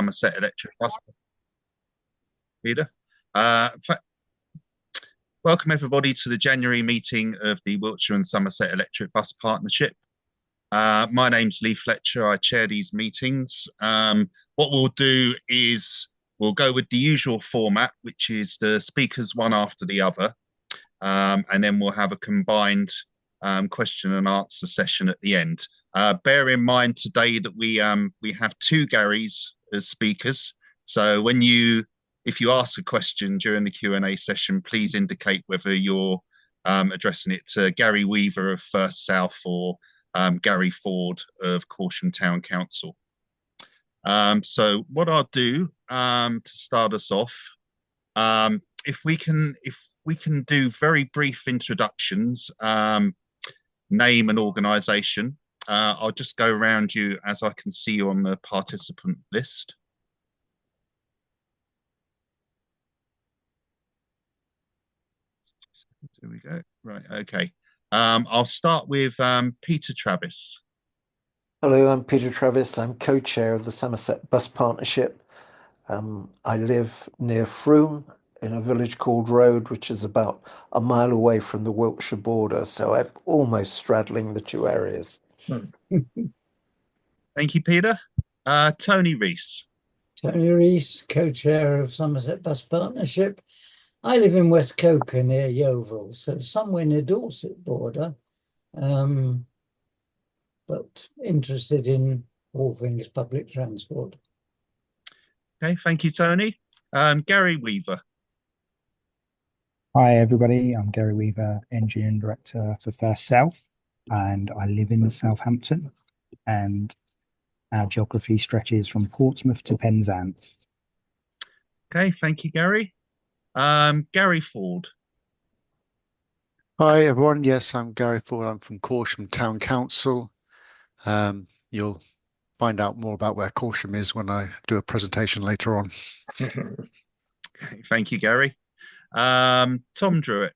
Somerset Electric Bus. Peter. Uh, Welcome everybody to the January meeting of the Wiltshire and Somerset Electric Bus Partnership. My name's Lee Fletcher. I chair these meetings. What we'll do is we'll go with the usual format, which is the speakers one after the other, and then we'll have a combined question and answer session at the end. Bear in mind today that we have two Garys as speakers. So if you ask a question during the Q&A session, please indicate whether you're addressing it to Gary Weaver of First South or Gary Ford of Corsham Town Council. So what I'll do to start us off, if we can do very brief introductions, name and organisation. I'll just go around you as I can see you on the participant list. There we go. Right. Okay. I'll start with Peter Travis. Hello, I'm Peter Travis. I'm co-chair of the Somerset Bus Partnership. I live near Frome in a village called Road, which is about a mile away from the Wiltshire border. So I'm almost straddling the two areas. Thank you, Peter. Tony Rees. Tony Rees, co-chair of Somerset Bus Partnership. I live in West Coker near Yeovil, so somewhere near Dorset border, but interested in all things public transport. Okay, thank you, Tony. Gary Weaver. Hi, everybody. I'm Gary Weaver, Engineering Director for First South, and I live in Southampton, and our geography stretches from Portsmouth to Penzance. Okay, thank you, Gary. Gary Ford. Hi everyone, yes, I'm Gary Ford. I'm from Corsham Town Council. You'll find out more about where Corsham is when I do a presentation later on. Okay, thank you, Gary. Tom Druitt.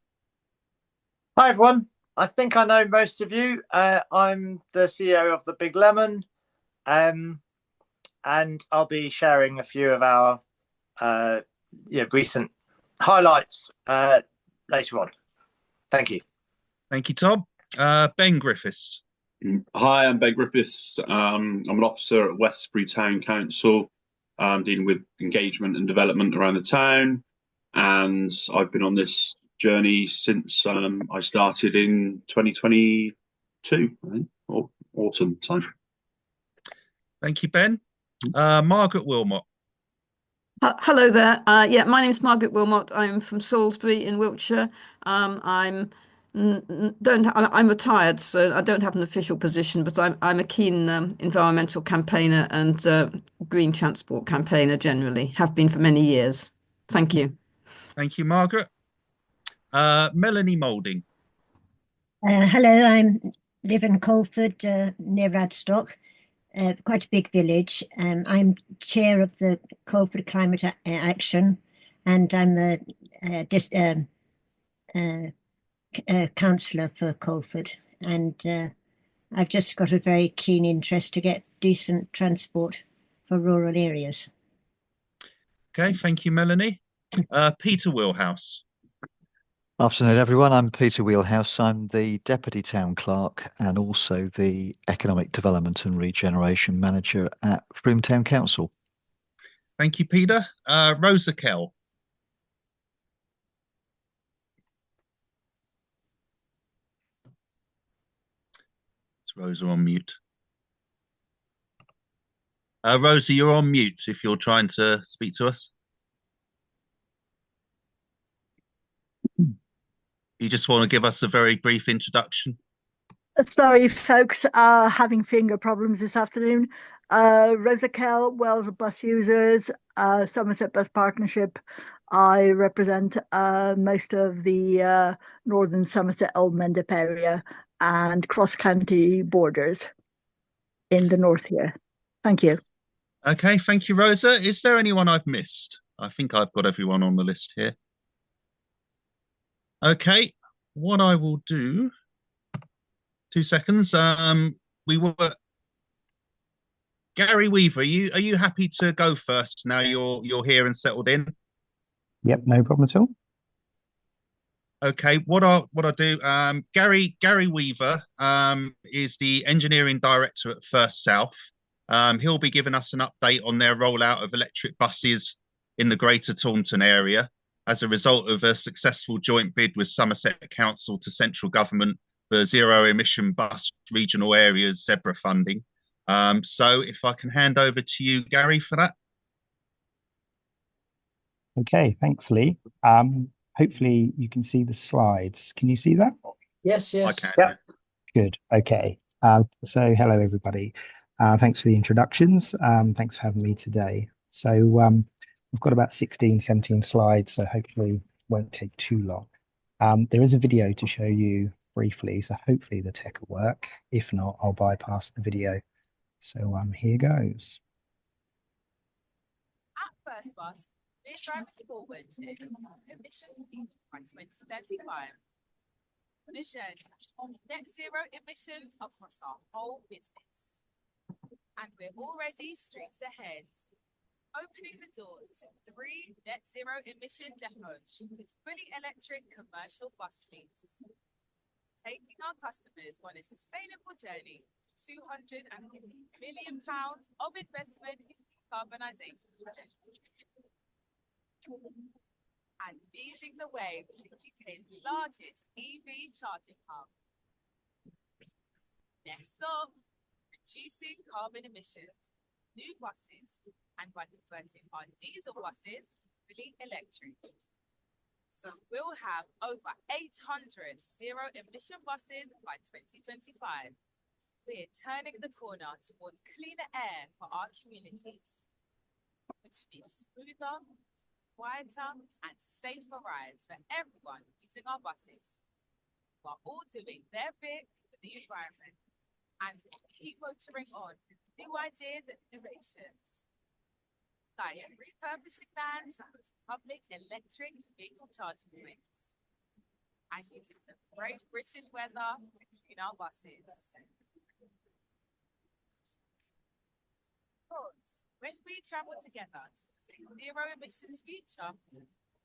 Hi everyone, I think I know most of you. I'm the CEO of the Big Lemon, and I'll be sharing a few of our recent highlights later on. Thank you. Thank you, Tom. Ben Griffiths. Hi, I'm Ben Griffiths. I'm an officer at Westbury Town Council, dealing with engagement and development around the town. And I've been on this journey since I started in 2022, I think, or autumn time. Thank you, Ben. Margaret Wilmot. Hello there. My name's Margaret Wilmot. I'm from Salisbury in Wiltshire. I'm retired, so I don't have an official position, but I'm a keen environmental campaigner and green transport campaigner generally. Have been for many years. Thank you. Thank you, Margaret. Melanie Moulding. Hello, I live in Colford near Radstock. Quite a big village. I'm chair of the Colford Climate Action, and I'm a councillor for Colford. And I've just got a very keen interest to get decent transport for rural areas. Okay, thank you, Melanie. Peter Wheelhouse. Afternoon, everyone. I'm Peter Wheelhouse. I'm the Deputy Town Clerk and also the Economic Development and Regeneration Manager at Frome Town Council. Thank you, Peter. Rosa Kell. Is Rosa on mute? Rosa, you're on mute if you're trying to speak to us. You just want to give us a very brief introduction? Sorry, folks, having finger problems this afternoon. Rosa Kell, Wells Bus Users, Somerset Bus Partnership. I represent most of the northern Somerset Old Mendip area and cross-county borders in the north here. Thank you. Okay, thank you, Rosa. Is there anyone I've missed? I think I've got everyone on the list here. Okay, what I will do, 2 seconds. Gary Weaver, are you happy to go first now you're here and settled in? Yep, no problem at all. Okay, what I'll do, Gary Weaver is the engineering director at First South. He'll be giving us an update on their rollout of electric buses in the Greater Taunton area as a result of a successful joint bid with Somerset Council to central government for zero emission bus regional areas ZEBRA funding. So if I can hand over to you, Gary, for that. Okay, thanks, Lee. Hopefully you can see the slides. Can you see that? Yes, I yes. can. Yeah. Good. Okay. So hello, everybody. Thanks for the introductions. Thanks for having me today. So we've got about 16, 17 slides, so hopefully won't take too long. There is a video to show you briefly, so hopefully the tech will work. If not, I'll bypass the video. So here goes. At First Bus, we're driving forward to emission by 2035 on a journey of net zero emissions across our whole business. And we're already streets ahead, opening the doors to 3 net zero emission depots with fully electric commercial bus fleets, taking our customers on a sustainable journey, £250 million of investment in decarbonisation. And leading the way with the UK's largest EV charging hub. Next stop, reducing carbon emissions, new buses, and by converting our diesel buses to fully electric. So we'll have over 800 zero-emission buses by 2025. We're turning the corner towards cleaner air for our communities, which means smoother, quieter, and safer rides for everyone using our buses, while all doing their bit for the environment. And we'll keep motoring on with new ideas and innovations, like repurposing land as public electric vehicle charging points, and using the great British weather to clean our buses. Because when we travel together towards a zero emissions future,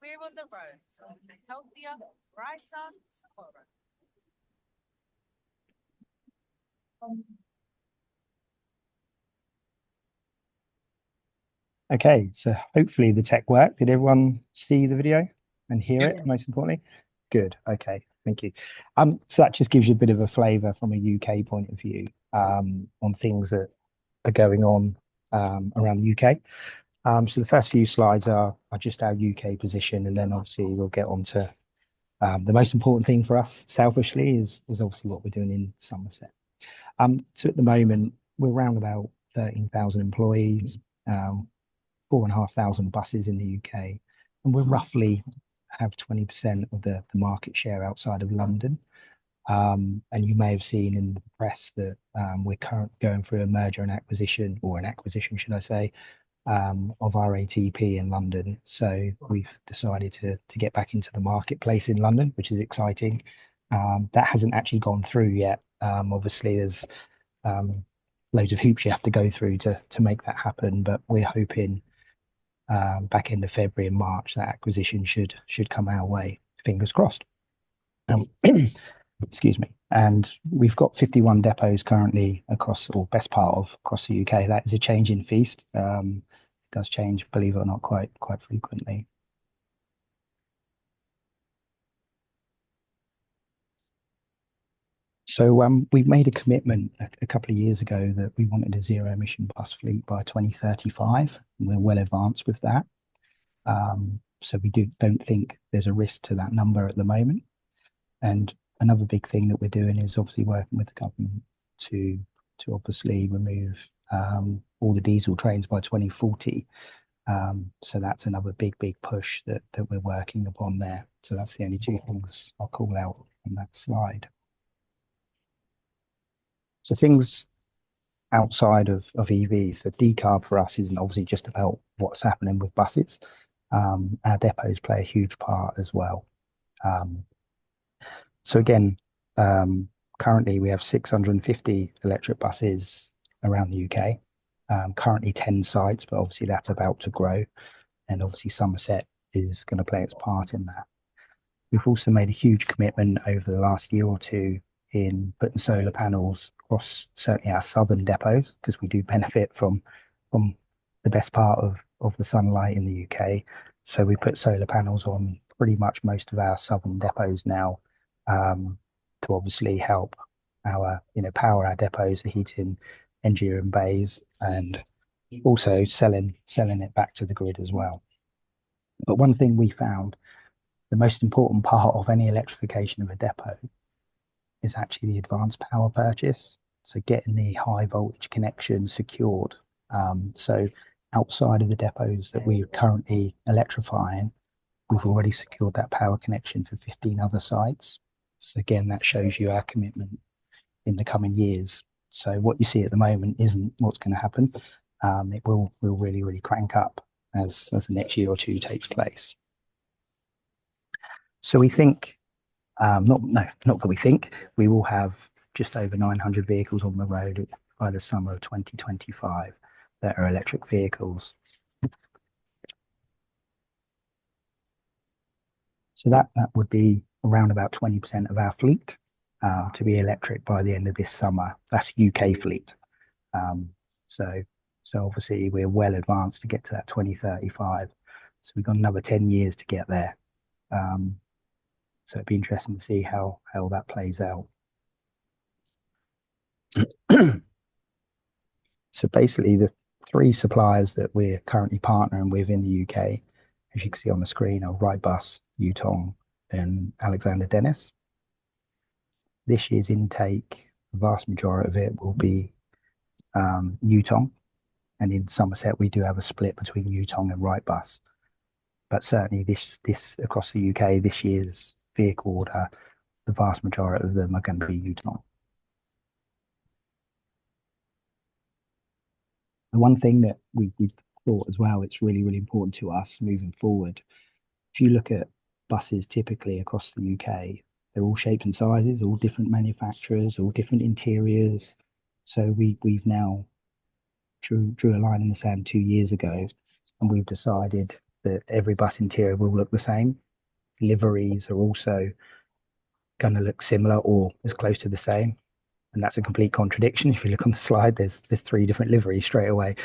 we're on the road towards a healthier, brighter tomorrow. Okay, so hopefully the tech worked. Did everyone see the video and hear it, most importantly? Good, okay, thank you. So that just gives you a bit of a flavour from a UK point of view on things that are going on around the UK. So the first few slides are just our UK position, and then obviously we'll get on to the most important thing for us selfishly is obviously what we're doing in Somerset. So at the moment, we're around about 13,000 employees, 4,500 buses in the UK, and we're roughly have 20% of the market share outside of London. And you may have seen in the press that we're currently going through a merger and acquisition, or an acquisition, should I say, of our ATP in London. So we've decided to get back into the marketplace in London, which is exciting. That hasn't actually gone through yet. Obviously, there's loads of hoops you have to go through to make that happen, but we're hoping back into February and March that acquisition should come our way. Fingers crossed. Excuse me. And we've got 51 depots currently across, or best part of across the UK. That is a change in feast. It does change, believe it or not, quite frequently. So we made a commitment a couple of years ago that we wanted a zero emission bus fleet by 2035. And we're well advanced with that. So we don't think there's a risk to that number at the moment. And another big thing that we're doing is obviously working with the government to obviously remove all the diesel trains by 2040. So that's another big push that we're working upon there. So that's the only two things I'll call out on that slide. So things outside of EVs, so decarb for us isn't obviously just about what's happening with buses. Our depots play a huge part as well. So again, currently we have 650 electric buses around the UK. Currently 10 sites, but obviously that's about to grow. And obviously Somerset is going to play its part in that. We've also made a huge commitment over the last year or two in putting solar panels across certainly our southern depots, because we do benefit from the best part of the sunlight in the UK. So we put solar panels on pretty much most of our southern depots now, to obviously help our, power our depots, the heating, engineering bays, and also selling it back to the grid as well. But one thing we found, the most important part of any electrification of a depot is actually the advanced power purchase. So getting the high voltage connection secured. So outside of the depots that we're currently electrifying, we've already secured that power connection for 15 other sites. So again, that shows you our commitment in the coming years. So what you see at the moment isn't what's going to happen. It will really, really crank up as the next year or two takes place. So we think, not that we think, we will have just over 900 vehicles on the road by the summer of 2025 that are electric vehicles. So that would be around about 20% of our fleet to be electric by the end of this summer. That's UK fleet. So obviously we're well advanced to get to that 2035. So we've got another 10 years to get there. So it'd be interesting to see how that plays out. So basically the three suppliers that we're currently partnering with in the UK, as you can see on the screen, are Wrightbus, Yutong, and Alexander Dennis. This year's intake, the vast majority of it will be Yutong, and in Somerset we do have a split between Yutong and Wrightbus. But certainly this across the UK, this year's vehicle order, the vast majority of them are going to be Yutong. The one thing that we thought as well, it's really, really important to us moving forward. If you look at buses typically across the UK, they're all shapes and sizes, all different manufacturers, all different interiors. So we've now drew a line in the sand 2 years ago, and we've decided that every bus interior will look the same. Liveries are also going to look similar or as close to the same. And that's a complete contradiction. If you look on the slide, there's 3 different liveries straight away.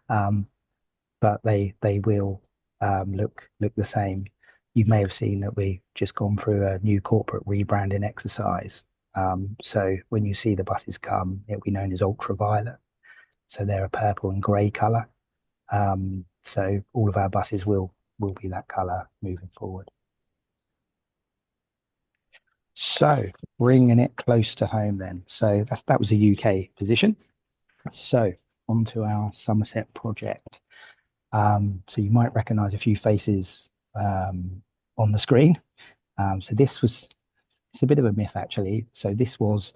But they will look the same. You may have seen that we've just gone through a new corporate rebranding exercise. So when you see the buses come, it'll be known as ultraviolet. So they're a purple and grey colour. So all of our buses will be that colour moving forward. So bringing it close to home then. So that was a UK position. So onto our Somerset project. So you might recognise a few faces on the screen. So it's a bit of a myth actually. So this was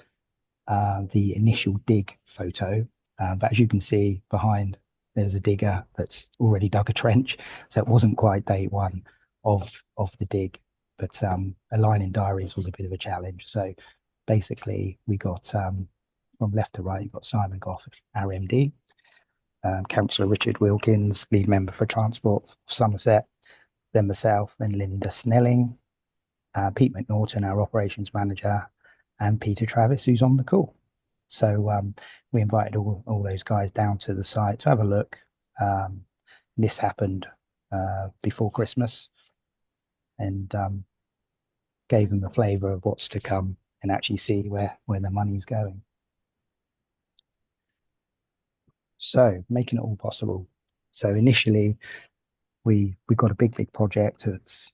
the initial dig photo. But as you can see behind, there's a digger that's already dug a trench. So it wasn't quite day one of the dig. But aligning diaries was a bit of a challenge. So basically, we got from left to right, you got Simon Goff, our MD, Councillor Richard Wilkins, lead member for Transport for Somerset, then myself, then Linda Snelling, Pete McNaughton, our operations manager, and Peter Travis, who's on the call. So we invited all those guys down to the site to have a look. This happened before Christmas, and gave them a flavour of what's to come and actually see where the money's going. So making it all possible. So initially we got a big project. It's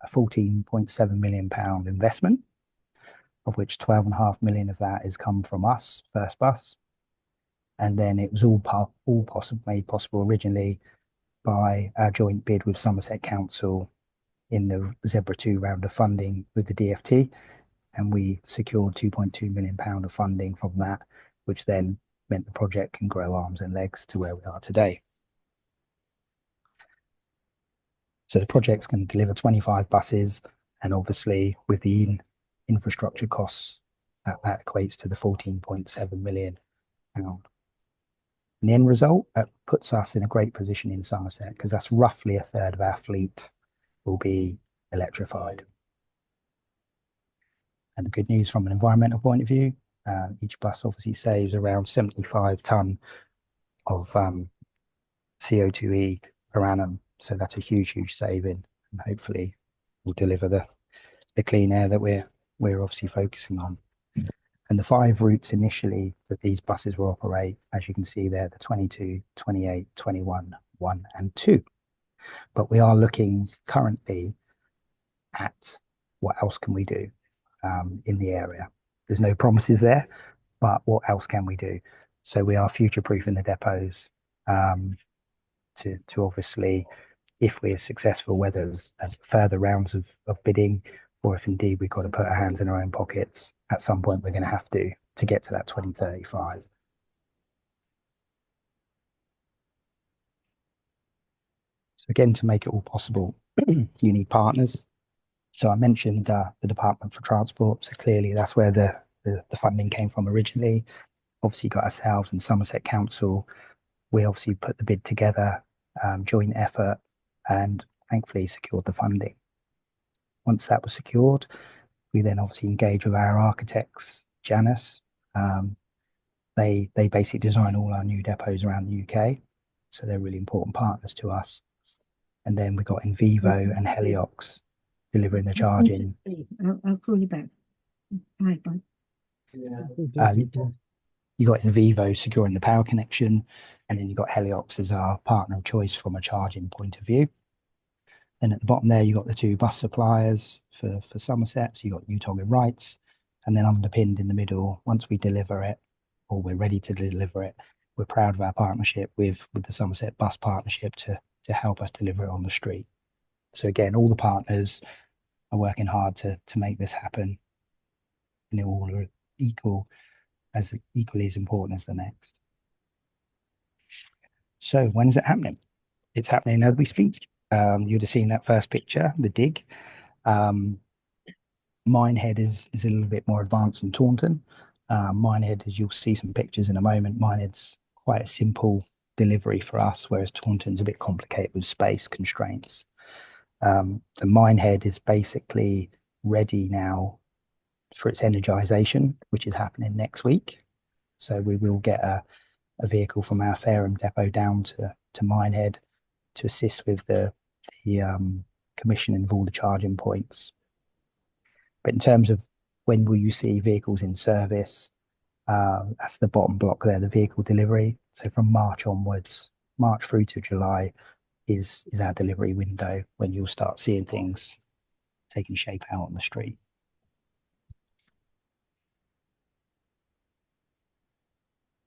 a £14.7 million investment, of which 12.5 million of that has come from us, First Bus. And then it was made possible originally by our joint bid with Somerset Council in the Zebra 2 round of funding with the DFT, and we secured £2.2 million of funding from that, which then meant the project can grow arms and legs to where we are today. So the project's going to deliver 25 buses, and obviously with the infrastructure costs, that equates to the £14.7 million. And the end result puts us in a great position in Somerset, because that's roughly a third of our fleet will be electrified. And the good news from an environmental point of view, each bus obviously saves around 75 tonne of CO2e per annum. So that's a huge saving, and hopefully will deliver the clean air that we're obviously focusing on. And the 5 routes initially that these buses will operate, as you can see there, the 22, 28, 21, 1 and 2. But we are looking currently at what else can we do in the area. There's no promises there, but what else can we do? So we are future-proofing the depots to obviously, if we're successful, whether there's further rounds of bidding, or if indeed we've got to put our hands in our own pockets, at some point we're going to have to get to that 2035. So again, to make it all possible, you need partners. So I mentioned the Department for Transport. So clearly that's where the funding came from originally. Obviously got ourselves and Somerset Council. We obviously put the bid together, joint effort, and thankfully secured the funding. Once that was secured, we then obviously engaged with our architects, Janus. They basically design all our new depots around the UK. So they're really important partners to us. And then we got Invivo and Heliox delivering the charging. I'll call you back. Bye. You got Invivo securing the power connection, and then you got Heliox as our partner of choice from a charging point of view. Then at the bottom there, you got the 2 bus suppliers for Somerset. So you got UTOG and Wrights, and then underpinned in the middle, once we deliver it, or we're ready to deliver it, we're proud of our partnership with the Somerset Bus Partnership to help us deliver it on the street. So again, all the partners are working hard to make this happen, and they all are equally as important as the next. So when is it happening? It's happening as we speak. You'd have seen that first picture, the dig. Minehead is a little bit more advanced than Taunton. Minehead, as you'll see some pictures in a moment, Minehead's quite a simple delivery for us, whereas Taunton's a bit complicated with space constraints. So Minehead is basically ready now for its energisation, which is happening next week. So we will get a vehicle from our Fareham depot down to Minehead to assist with the commissioning of all the charging points. But in terms of when will you see vehicles in service, that's the bottom block there, the vehicle delivery. So from March onwards, March through to July is our delivery window, when you'll start seeing things taking shape out on the street.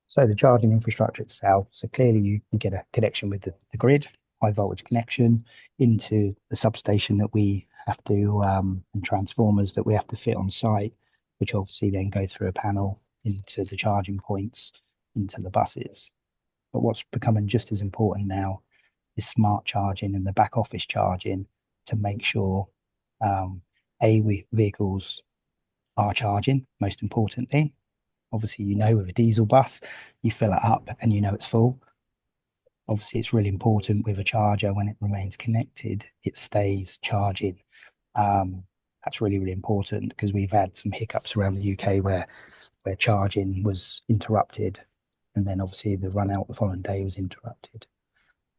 So the charging infrastructure itself, so clearly you get a connection with the grid, high voltage connection into the substation that we have to, and transformers that we have to fit on site, which obviously then go through a panel into the charging points, into the buses. But what's becoming just as important now is smart charging and the back office charging, to make sure vehicles are charging, most importantly. Obviously, with a diesel bus, you fill it up and it's full. Obviously, it's really important with a charger, when it remains connected, it stays charging. That's really important, because we've had some hiccups around the UK where charging was interrupted, and then obviously the run out the following day was interrupted.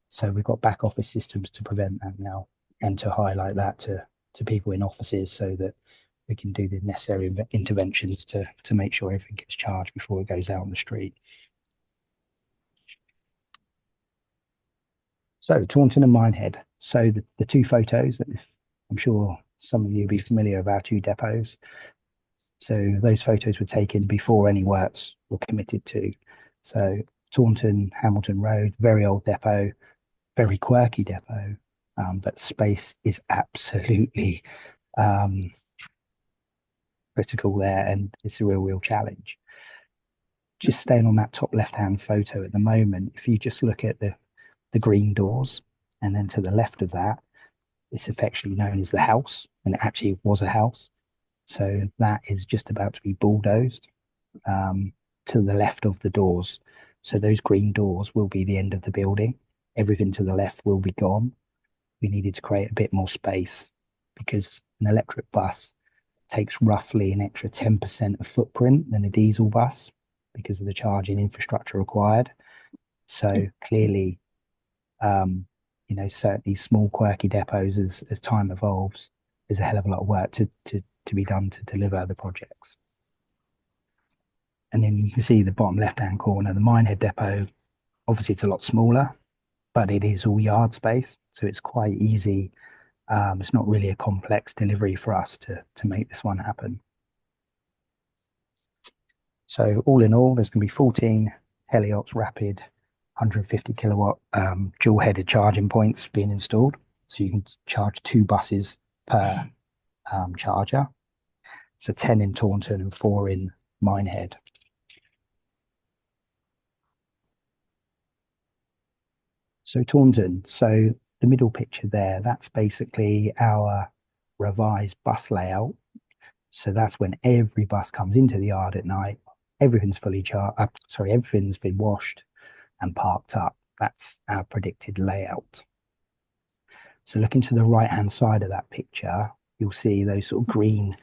So we've got back office systems to prevent that now, and to highlight that to people in offices, so that we can do the necessary interventions to make sure everything gets charged before it goes out on the street. So Taunton and Minehead. So the 2 photos, that I'm sure some of you will be familiar with our 2 depots. So those photos were taken before any works were committed to. So Taunton, Hamilton Road, very old depot, very quirky depot, but space is absolutely critical there, and it's a real challenge. Just staying on that top left-hand photo at the moment, if you just look at the green doors, and then to the left of that, it's affectionately known as the house, and it actually was a house. So that is just about to be bulldozed to the left of the doors. So those green doors will be the end of the building. Everything to the left will be gone. We needed to create a bit more space because an electric bus takes roughly an extra 10% of footprint than a diesel bus because of the charging infrastructure required. So clearly, certainly small quirky depots as time evolves, there's a hell of a lot of work to be done to deliver the projects. And then you can see the bottom left-hand corner, the Minehead depot. Obviously, it's a lot smaller, but it is all yard space, so it's quite easy. It's not really a complex delivery for us to make this one happen. So all in all, there's going to be 14 Heliox Rapid 150 kilowatt dual-headed charging points being installed. So you can charge 2 buses per charger. So 10 in Taunton and 4 in Minehead. So Taunton, so the middle picture there, that's basically our revised bus layout. So that's when every bus comes into the yard at night, everything's fully everything's been washed and parked up. That's our predicted layout. So looking to the right-hand side of that picture, you'll see those sort of green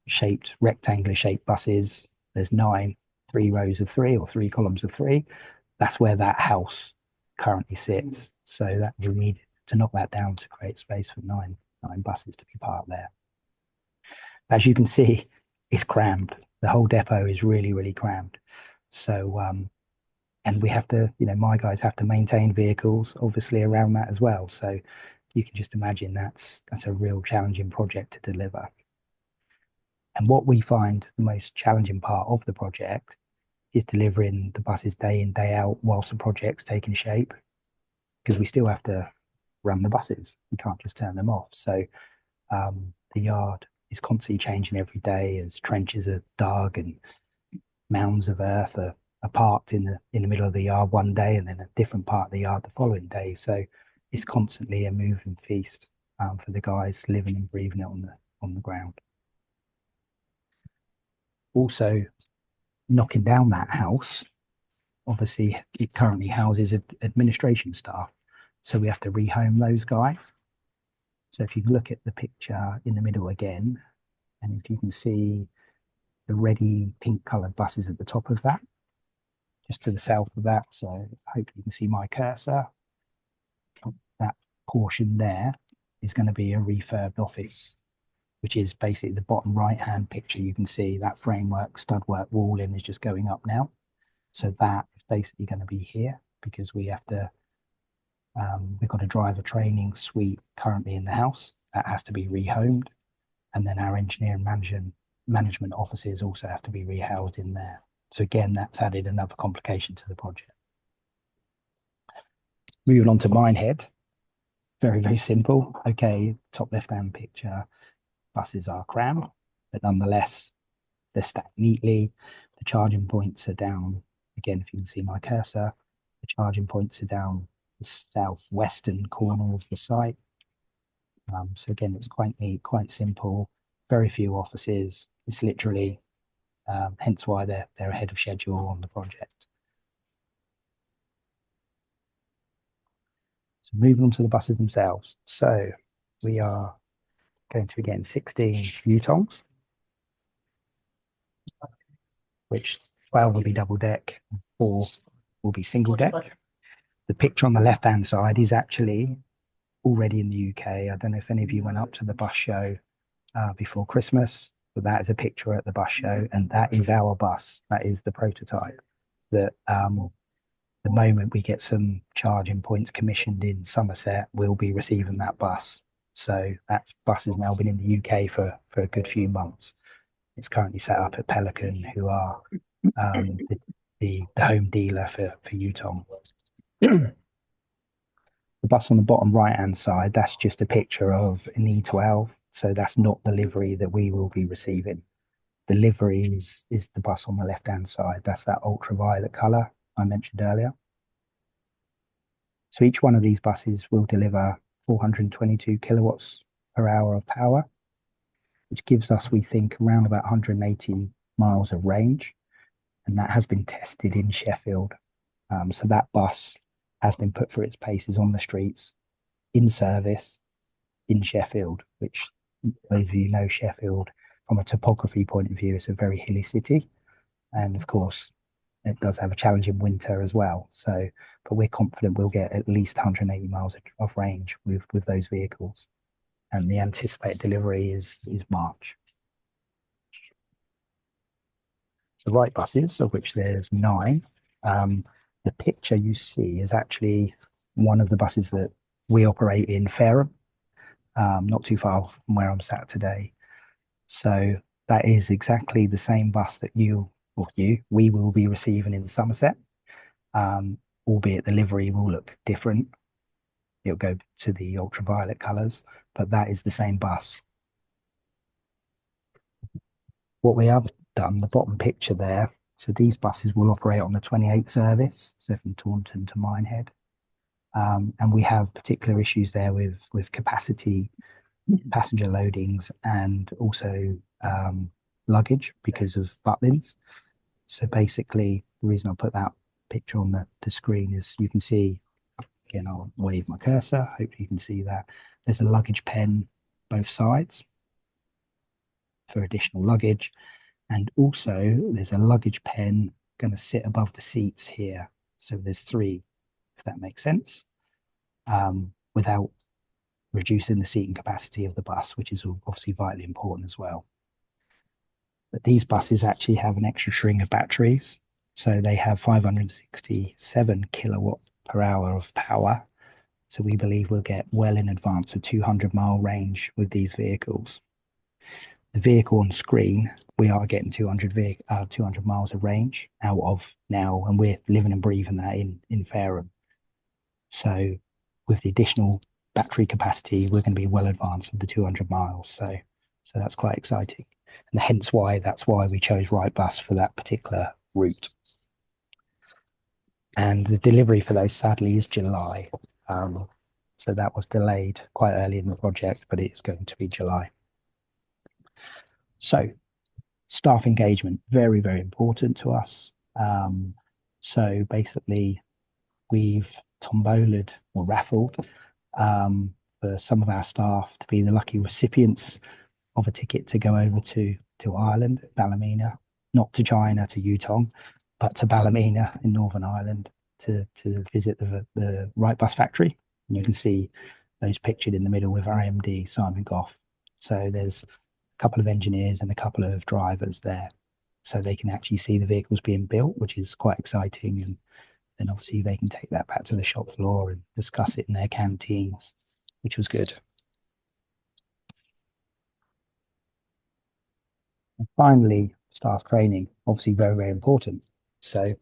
shaped, rectangular shaped buses. There's 9, 3 rows of 3 or 3 columns of 3. That's where that house currently sits. So that we need to knock that down to create space for 9 buses to be parked there. As you can see, it's crammed. The whole depot is really, really crammed. So, and we have to, my guys have to maintain vehicles, obviously, around that as well. So you can just imagine that's a real challenging project to deliver. And what we find the most challenging part of the project is delivering the buses day in, day out whilst the project's taking shape, because we still have to run the buses. We can't just turn them off. So the yard is constantly changing every day as trenches are dug and mounds of earth are parked in the middle of the yard one day and then a different part of the yard the following day. So it's constantly a moving feast for the guys living and breathing it on the ground. Also, knocking down that house, obviously it currently houses administration staff, so we have to rehome those guys. So if you look at the picture in the middle again, and if you can see the reddy pink coloured buses at the top of that, just to the south of that, so I hope you can see my cursor. That portion there is going to be a refurbed office, which is basically the bottom right-hand picture. You can see that framework, studwork, walling is just going up now. So that is basically going to be here because we have to, we've got a driver training suite currently in the house that has to be rehomed. And then our engineering management offices also have to be rehoused in there. So again, that's added another complication to the project. Moving on to Minehead. Very, very simple. Okay, top left-hand picture. Buses are crammed, but nonetheless, they're stacked neatly. The charging points are down. Again, if you can see my cursor, the charging points are down the southwestern corner of the site. So again, it's quite neat, quite simple, very few offices. It's literally, hence why they're ahead of schedule on the project. So moving on to the buses themselves. So we are going to be getting 16 Yutongs, which 12 will be double deck, 4 will be single deck. The picture on the left-hand side is actually already in the UK. I don't know if any of you went up to the bus show before Christmas, but that is a picture at the bus show, and that is our bus. That is the prototype. That the moment we get some charging points commissioned in Somerset, we'll be receiving that bus. So that bus has now been in the UK for a good few months. It's currently set up at Pelican, who are the home dealer for Yutong. The bus on the bottom right-hand side, that's just a picture of an E12. So that's not the livery that we will be receiving. The livery is the bus on the left-hand side. That's that ultraviolet colour I mentioned earlier. So each one of these buses will deliver 422 kilowatts per hour of power, which gives us, we think, around about 180 miles of range. And that has been tested in Sheffield So that bus has been put through its paces on the streets, in service, in Sheffield, which those of you know Sheffield from a topography point of view is a very hilly city. And of course, it does have a challenging winter as well. So, but we're confident we'll get at least 180 miles of range with those vehicles. And the anticipated delivery is March. The right buses, of which there's 9. The picture you see is actually one of the buses that we operate in Fareham, not too far from where I'm sat today. So that is exactly the same bus that we will be receiving in Somerset, albeit the livery will look different. It'll go to the ultraviolet colours, but that is the same bus. What we have done, the bottom picture there, so these buses will operate on the 28th service, so from Taunton to Minehead. And we have particular issues there with capacity, passenger loadings, and also luggage because of butlins. So basically, the reason I put that picture on the screen is you can see, again, I'll wave my cursor, hopefully you can see that. There's a luggage pen both sides for additional luggage. And also there's a luggage pen going to sit above the seats here. So there's 3, if that makes sense, without reducing the seating capacity of the bus, which is obviously vitally important as well. But these buses actually have an extra string of batteries. So they have 567 kilowatt per hour of power. So we believe we'll get well in advance of 200-mile range with these vehicles. The vehicle on screen, we are getting 200 miles of range out of now, and we're living and breathing that in Fareham. So with the additional battery capacity, we're going to be well advanced with the 200 miles. So that's quite exciting. And hence that's why we chose Wrightbus for that particular route. And the delivery for those, sadly, is July. So that was delayed quite early in the project, but it is going to be July. So staff engagement, very, very important to us. So basically, we've tombolaed or raffled for some of our staff to be the lucky recipients of a ticket to go over to Ireland, Ballymena, not to China, to Yutong, but to Ballymena in Northern Ireland to visit the Wrightbus factory. And you can see those pictured in the middle with our MD, Simon Goff. So there's couple of engineers and a couple of drivers there, so they can actually see the vehicles being built, which is quite exciting. And then obviously they can take that back to the shop floor and discuss it in their canteens, which was good. And finally, staff training, obviously very, very important. So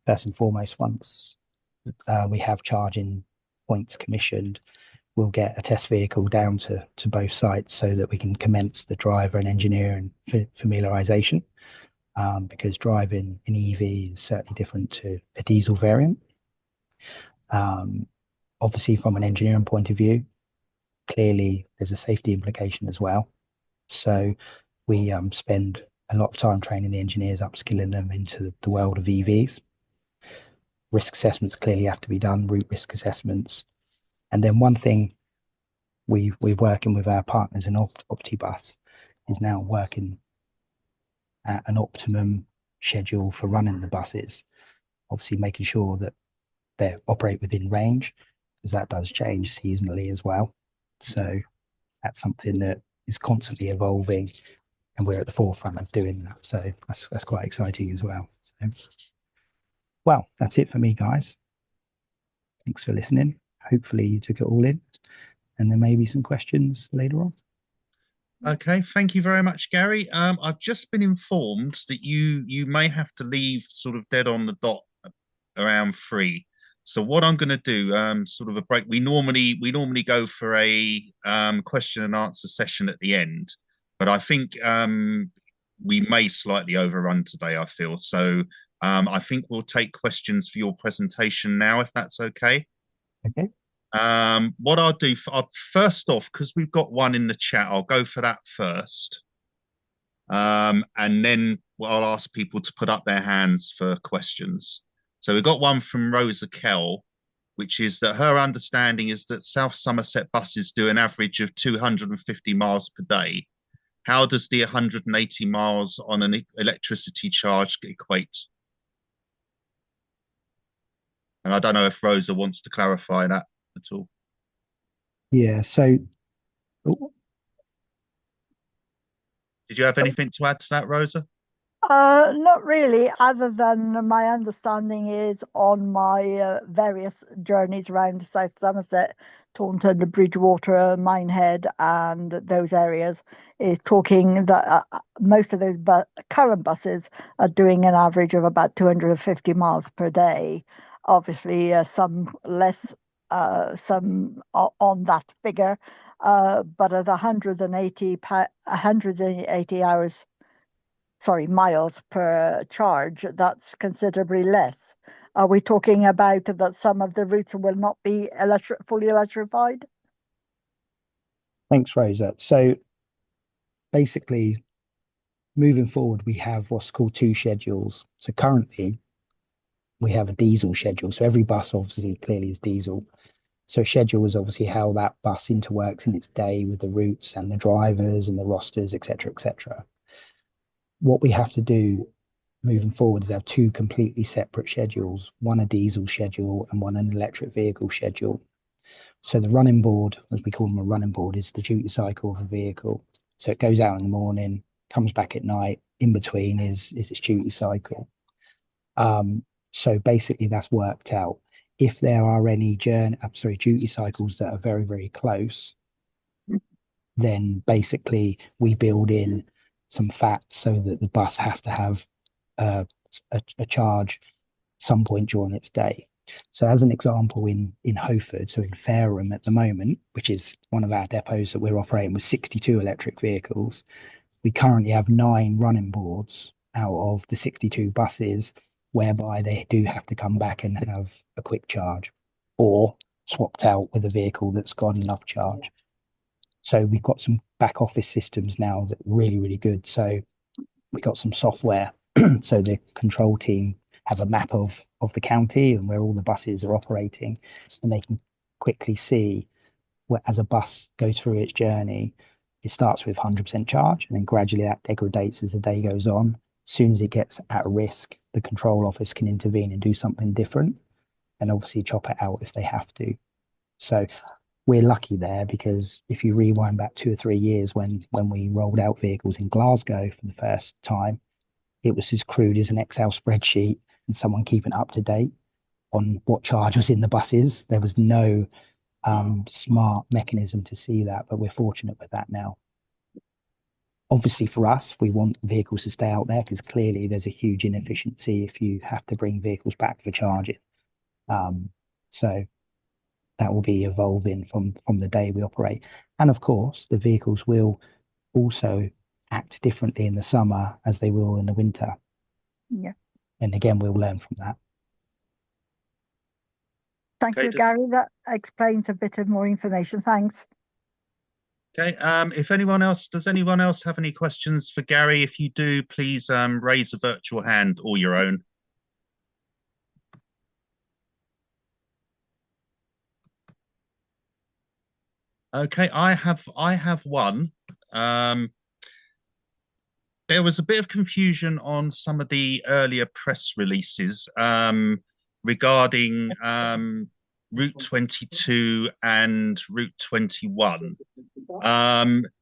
first and foremost, once we have charging points commissioned, we'll get a test vehicle down to both sites so that we can commence the driver and engineer and familiarization, because driving an EV is certainly different to a diesel variant. Obviously, from an engineering point of view, clearly there's a safety implication as well. So we spend a lot of time training the engineers, upskilling them into the world of EVs. Risk assessments clearly have to be done, route risk assessments. And then one thing we're working with our partners in Optibus is now working at an optimum schedule for running the buses, obviously making sure that they operate within range, because that does change seasonally as well. So that's something that is constantly evolving, and we're at the forefront of doing that. So that's quite exciting as well. So, well, that's it for me, guys. Thanks for listening. Hopefully you took it all in, and there may be some questions later on. Okay, thank you very much, Gary. I've just been informed that you may have to leave sort of dead on the dot around 3. So what I'm going to do, sort of a break. We normally go for a question and answer session at the end, but I think we may slightly overrun today, I feel. So I think we'll take questions for your presentation now, if that's okay. Okay. What I'll do, first off, because we've got one in the chat, I'll go for that first. And then I'll ask people to put up their hands for questions. So we've got one from Rosa Kell, which is that her understanding is that South Somerset buses do an average of 250 miles per day. How does the 180 miles on an electricity charge equate? And I don't know if Rosa wants to clarify that at all. Yeah, so Did you have anything to add to that, Rosa? Not really, other than my understanding is on my various journeys around South Somerset, Taunton, Bridgewater, Minehead, and those areas, is talking that most of those current buses are doing an average of about 250 miles per day. Obviously, some less, some on that figure, but at 180 hours, sorry, miles per charge, that's considerably less. Are we talking about that some of the routes will not be fully electrified? thanks, Rosa. So basically, moving forward, we have what's called two schedules. So currently, we have a diesel schedule. So every bus obviously clearly is diesel. So schedule is obviously how that bus interworks in its day with the routes and the drivers and the rosters, etc., etc. What we have to do moving forward is have two completely separate schedules, one a diesel schedule and one an electric vehicle schedule. So the running board, as we call them, a running board, is the duty cycle of a vehicle. So it goes out in the morning, comes back at night. In between is its duty cycle. So basically, that's worked out. If there are any duty cycles that are very, very close, then basically we build in some fat so that the bus has to have a charge some point during its day. So as an example, in Hoeford, so in Fareham at the moment, which is one of our depots that we're operating with 62 electric vehicles, we currently have 9 running boards out of the 62 buses, whereby they do have to come back and have a quick charge or swapped out with a vehicle that's got enough charge. So we've got some back office systems now that are really, really good. So we've got some software. So the control team have a map of the county and where all the buses are operating, and they can quickly see where, as a bus goes through its journey, it starts with 100% charge and then gradually that degrades as the day goes on. As soon as it gets at risk, the control office can intervene and do something different and obviously chop it out if they have to. So we're lucky there, because if you rewind back 2 or 3 years when we rolled out vehicles in Glasgow for the first time, it was as crude as an Excel spreadsheet and someone keeping up to date on what charge was in the buses. There was no smart mechanism to see that, but we're fortunate with that now. Obviously, for us, we want vehicles to stay out there because clearly there's a huge inefficiency if you have to bring vehicles back for charging. So that will be evolving from the day we operate. And of course, the vehicles will also act differently in the summer as they will in the winter. Yeah. And again, we'll learn from that. Thank you, Gary. That explains a bit of more information. Thanks. Okay. If does anyone else have any questions for Gary? If you do, please raise a virtual hand or your own. Okay, I have one. There was a bit of confusion on some of the earlier press releases regarding Route 22 and Route 21.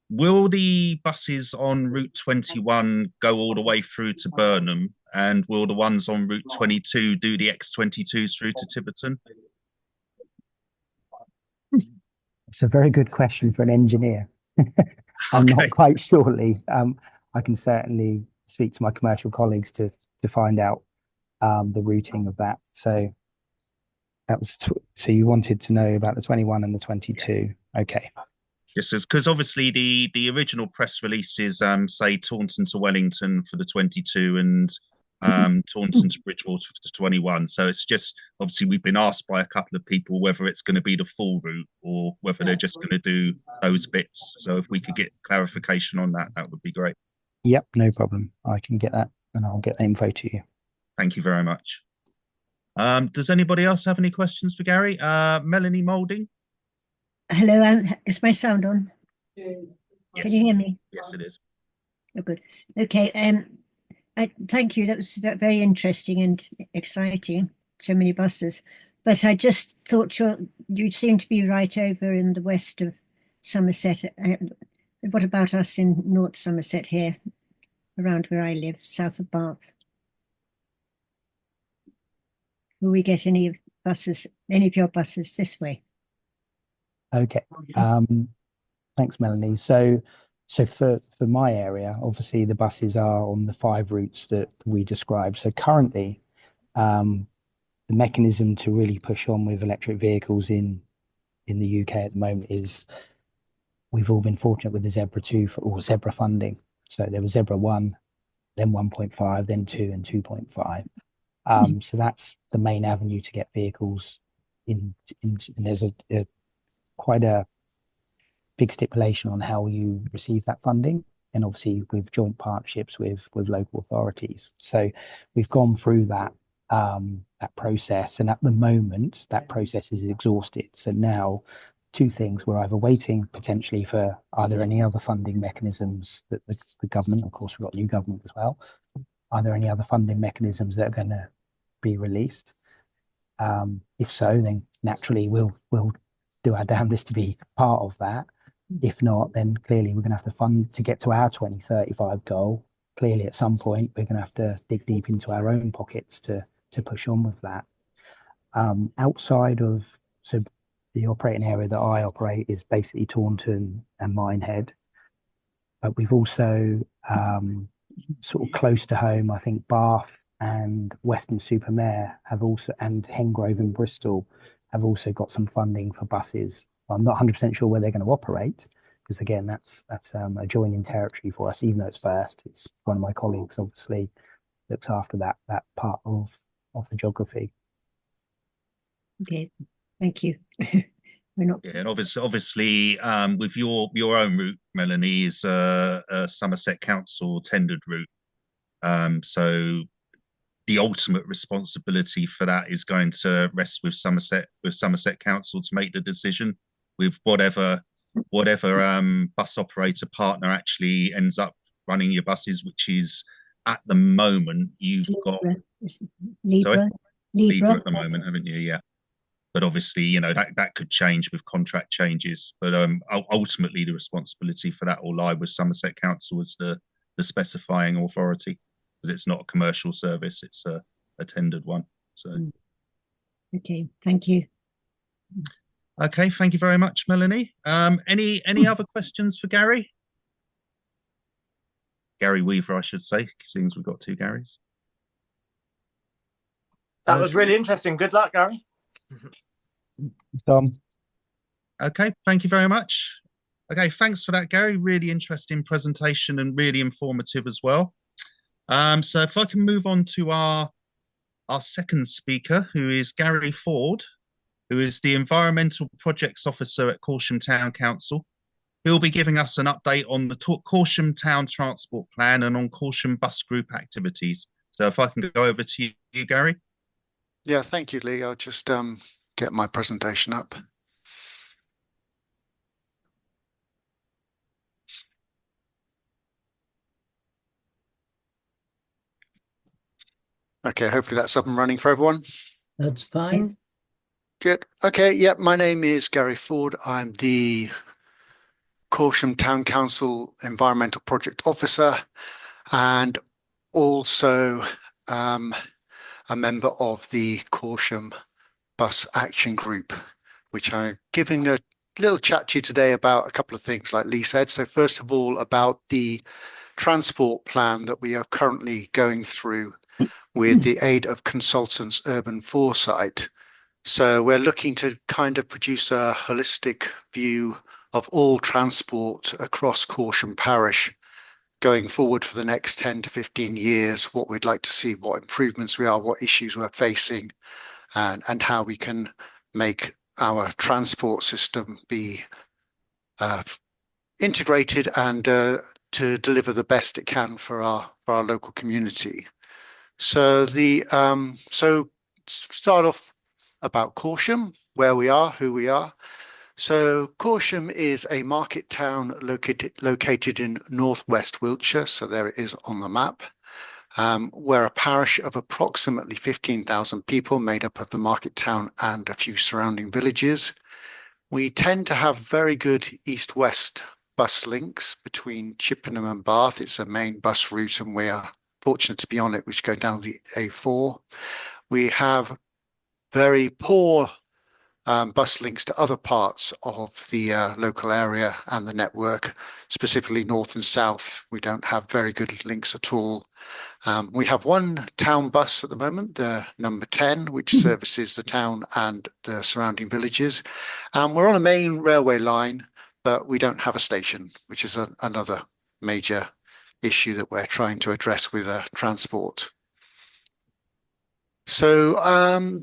Will the buses on Route 21 go all the way through to Burnham, and will the ones on Route 22 do the X22s through to Tiverton? It's a very good question for an engineer. I'm not quite sure, Lee. I can certainly speak to my commercial colleagues to find out the routing of that. So that was so you wanted to know about the 21 and the 22. Okay. Yes, because obviously the original press releases say Taunton to Wellington for the 22 and Taunton to Bridgewater for the 21. So it's just, obviously we've been asked by a couple of people whether it's going to be the full route or whether they're just going to do those bits. So if we could get clarification on that, that would be great. Yep, no problem. I can get that and I'll get the info to you. Thank you very much. Does anybody else have any questions for Gary? Melanie Moulding? Hello, is my sound on? Yes. Can you hear me? Yes, it is. Oh, good. Okay. Thank you. That was very interesting and exciting. So many buses. But I just thought you seem to be right over in the west of Somerset. What about us in North Somerset here, around where I live, south of Bath? Will we get any of your buses this way? Okay. Thanks, Melanie. So for my area, obviously the buses are on the 5 routes that we described. So currently, the mechanism to really push on with electric vehicles in the UK at the moment is we've all been fortunate with the Zebra 2 or Zebra funding. So there was Zebra 1, then 1.5, then 2 and 2.5. So that's the main avenue to get vehicles in, and there's quite a big stipulation on how you receive that funding, and obviously with joint partnerships with local authorities. So we've gone through that process, and at the moment that process is exhausted. So now 2 things: we're either waiting potentially for are there any other funding mechanisms that the government, of course we've got new government as well, are there any other funding mechanisms that are going to be released? If so, then naturally we'll do our damnedest to be part of that. If not, then clearly we're going to have to fund to get to our 2035 goal. Clearly, at some point, we're going to have to dig deep into our own pockets to push on with that. Outside of, so the operating area that I operate is basically Taunton and Minehead, but we've also sort of close to home, I think Bath and Weston-super-Mare have also, and Hengrove in Bristol have also got some funding for buses. I'm not 100% sure where they're going to operate, because again, that's adjoining territory for us, even though it's first. It's one of my colleagues obviously looks after that part of the geography. Okay, thank you. We're not. Yeah, and obviously, with your own route, Melanie, is a Somerset Council tendered route. So the ultimate responsibility for that is going to rest with Somerset Council to make the decision with whatever bus operator partner actually ends up running your buses, which is at the moment you've got Libra at the moment, haven't you? Yeah. But obviously, that could change with contract changes. But ultimately, the responsibility for that will lie with Somerset Council as the specifying authority, because it's not a commercial service; it's a tendered one. So, okay, thank you. Okay, thank you very much, Melanie. Any other questions for Gary? Gary Weaver, I should say, seeing as we've got 2 Garys. That was really interesting. Good luck, Gary. Tom. Okay, thank you very much. Okay, thanks for that, Gary. Really interesting presentation and really informative as well. So if I can move on to our second speaker, who is Gary Ford, who is the Environmental Projects Officer at Corsham Town Council. He'll be giving us an update on the Corsham Town Transport Plan and on Corsham Bus Group activities. So if I can go over to you, Gary. Yeah, thank you, Lee. I'll just get my presentation up. Okay, hopefully that's up and running for everyone. That's fine. Good. Okay, yeah, my name is Gary Ford. I'm the Corsham Town Council Environmental Project Officer, and also a member of the Corsham Bus Action Group, which I'm giving a little chat to you today about a couple of things, like Lee said. So first of all, about the transport plan that we are currently going through with the aid of consultants Urban Foresight. So we're looking to kind of produce a holistic view of all transport across Corsham Parish going forward for the next 10 to 15 years, what we'd like to see, what improvements we are, what issues we're facing, and how we can make our transport system be integrated and to deliver the best it can for our local community. So start off about Corsham, where we are, who we are. So Corsham is a market town located in northwest Wiltshire. So there it is on the map. We're a parish of approximately 15,000 people made up of the market town and a few surrounding villages. We tend to have very good east-west bus links between Chippenham and Bath. It's a main bus route and we are fortunate to be on it, which go down the A4. We have very poor bus links to other parts of the local area and the network, specifically north and south. We don't have very good links at all. We have one town bus at the moment, the number 10, which services the town and the surrounding villages. We're on a main railway line, but we don't have a station, which is another major issue that we're trying to address with transport. So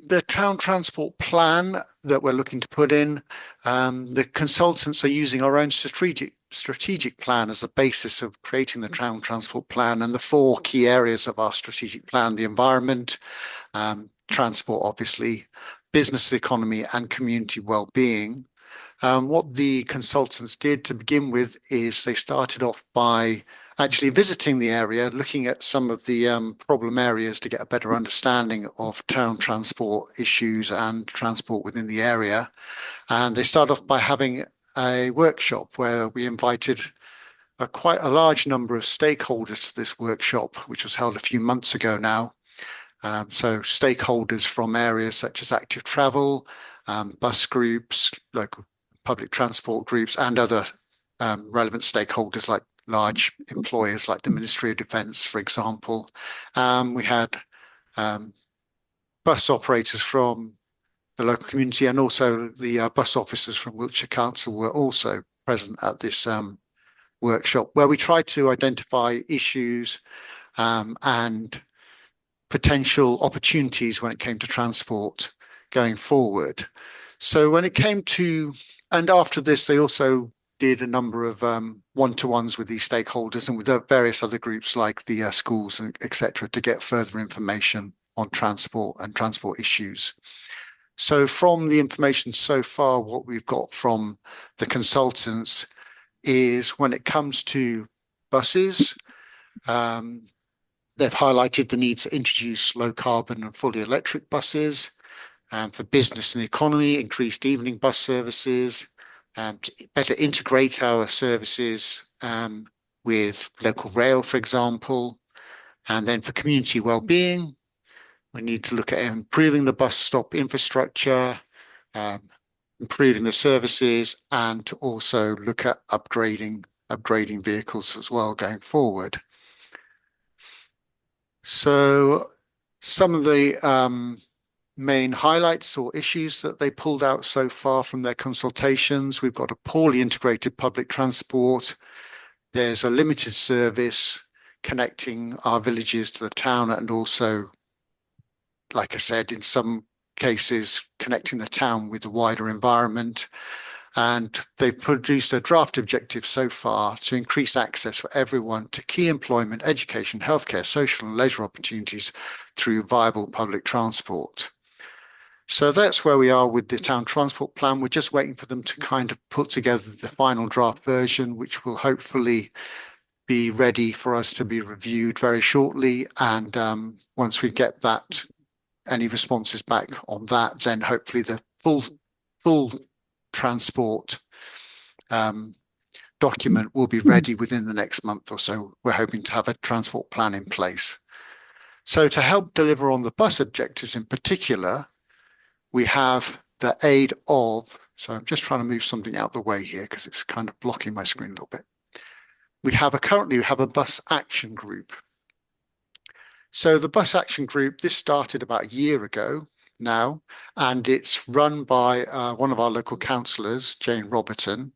the town transport plan that we're looking to put in, the consultants are using our own strategic plan as the basis of creating the town transport plan, and the 4 key areas of our strategic plan: the environment, transport, obviously, business economy, and community well-being. What the consultants did to begin with is they started off by actually visiting the area, looking at some of the problem areas to get a better understanding of town transport issues and transport within the area. And they started off by having a workshop where we invited quite a large number of stakeholders to this workshop, which was held a few months ago now. So stakeholders from areas such as active travel, bus groups, local public transport groups, and other relevant stakeholders like large employers like the Ministry of Defence, for example. We had bus operators from the local community, and also the bus officers from Wiltshire Council were also present at this workshop, where we tried to identify issues and potential opportunities when it came to transport going forward. So when it came to, and after this, they also did a number of one-to-ones with these stakeholders and with various other groups like the schools and etc. to get further information on transport and transport issues. So from the information so far, what we've got from the consultants is when it comes to buses, they've highlighted the need to introduce low carbon and fully electric buses, for business and economy, increased evening bus services, to better integrate our services with local rail, for example. And then for community well-being, we need to look at improving the bus stop infrastructure, improving the services, and to also look at upgrading vehicles as well going forward. So some of the main highlights or issues that they pulled out so far from their consultations: we've got a poorly integrated public transport. There's a limited service connecting our villages to the town, and also, like I said, in some cases, connecting the town with the wider environment. And they've produced a draft objective so far to increase access for everyone to key employment, education, healthcare, social and leisure opportunities through viable public transport. So that's where we are with the town transport plan. We're just waiting for them to kind of put together the final draft version, which will hopefully be ready for us to be reviewed very shortly. And once we get that, any responses back on that, then hopefully the full transport document will be ready within the next month or so. We're hoping to have a transport plan in place. So to help deliver on the bus objectives in particular, we have the aid of, so I'm just trying to move something out the way here because it's kind of blocking my screen a little bit. Currently we have a bus action group. So the bus action group, this started about a year ago now, and it's run by one of our local councillors, Jane Robertson.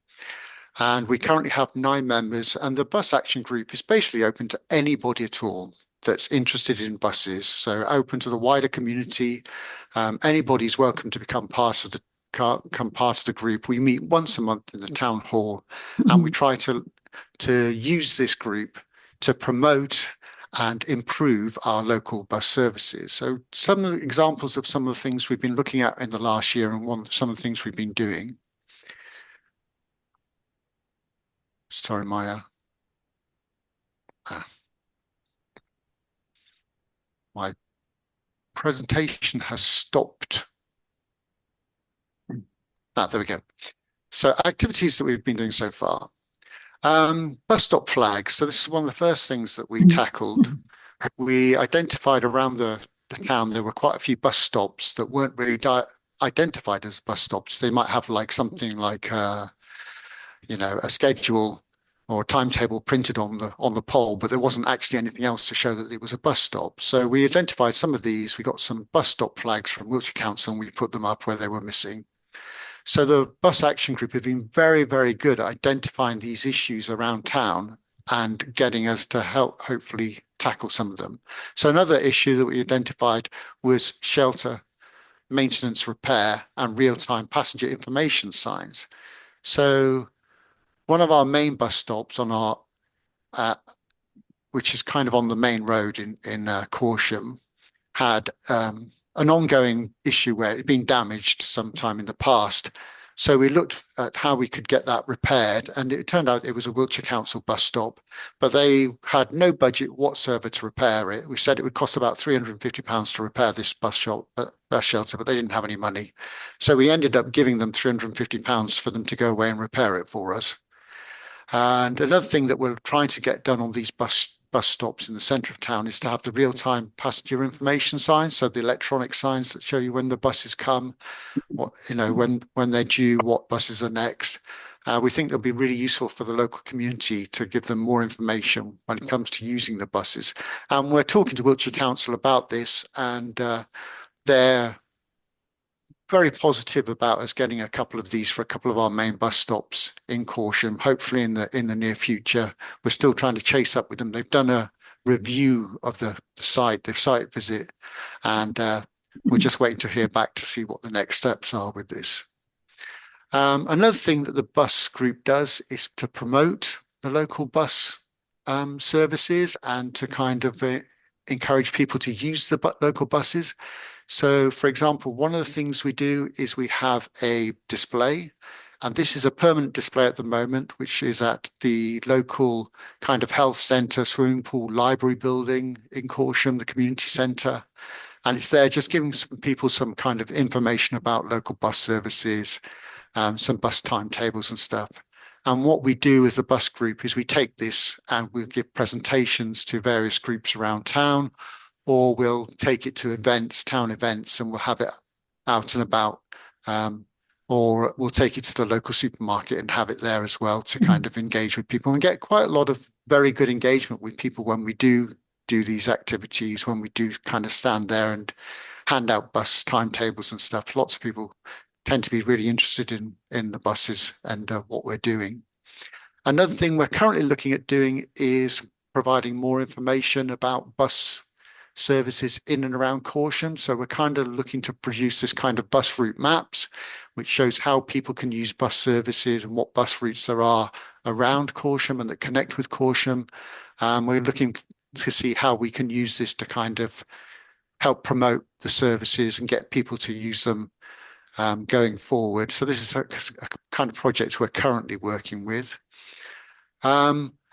And we currently have 9 members, and the bus action group is basically open to anybody at all that's interested in buses. So open to the wider community. Anybody's welcome to become part of the group. We meet once a month in the town hall, and we try to use this group to promote and improve our local bus services. So some of the examples of some of the things we've been looking at in the last year and some of the things we've been doing. Sorry, my presentation has stopped. There we go. So activities that we've been doing so far. Bus stop flags. So this is one of the first things that we tackled. We identified around the town there were quite a few bus stops that weren't really identified as bus stops. They might have like something like a schedule or a timetable printed on the pole, but there wasn't actually anything else to show that it was a bus stop. So we identified some of these. We got some bus stop flags from Wiltshire Council and we put them up where they were missing. So the bus action group have been very, very good at identifying these issues around town and getting us to help hopefully tackle some of them. So another issue that we identified was shelter maintenance, repair, and real-time passenger information signs. So one of our main bus stops on our, which is kind of on the main road in Corsham, had an ongoing issue where it had been damaged sometime in the past. So we looked at how we could get that repaired, and it turned out it was a Wiltshire Council bus stop, but they had no budget whatsoever to repair it. We said it would cost about £350 to repair this bus shelter, but they didn't have any money. So we ended up giving them £350 for them to go away and repair it for us. And another thing that we're trying to get done on these bus stops in the centre of town is to have the real-time passenger information signs, so the electronic signs that show you when the buses come, when they're due, what buses are next. We think they'll be really useful for the local community to give them more information when it comes to using the buses. And we're talking to Wiltshire Council about this, and they're very positive about us getting a couple of these for a couple of our main bus stops in Corsham, hopefully in the near future. We're still trying to chase up with them. They've done a review of the site visit, and we're just waiting to hear back to see what the next steps are with this. Another thing that the bus group does is to promote the local bus services and to kind of encourage people to use the local buses. So, for example, one of the things we do is we have a display, and this is a permanent display at the moment, which is at the local kind of health centre, swimming pool, library building in Corsham, the community centre. And it's there just giving some people some kind of information about local bus services, some bus timetables and stuff. And what we do as a bus group is we take this and we'll give presentations to various groups around town, or we'll take it to events, town events, and we'll have it out and about. Or we'll take it to the local supermarket and have it there as well to kind of engage with people and get quite a lot of very good engagement with people when we do these activities, when we do kind of stand there and hand out bus timetables and stuff. Lots of people tend to be really interested in the buses and what we're doing. Another thing we're currently looking at doing is providing more information about bus services in and around Corsham. So we're kind of looking to produce this kind of bus route maps, which shows how people can use bus services and what bus routes there are around Corsham and that connect with Corsham. We're looking to see how we can use this to kind of help promote the services and get people to use them going forward. So this is a kind of project we're currently working with.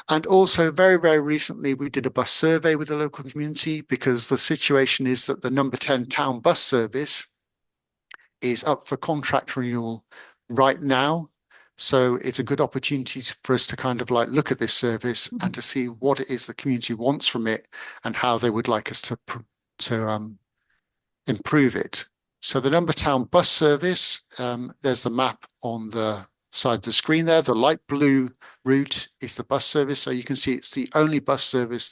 And also very, very recently, we did a bus survey with the local community because the situation is that the number 10 town bus service is up for contract renewal right now. So it's a good opportunity for us to kind of like look at this service and to see what it is the community wants from it and how they would like us to improve it. So the number town bus service, there's the map on the side of the screen there. The light blue route is the bus service. So you can see it's the only bus service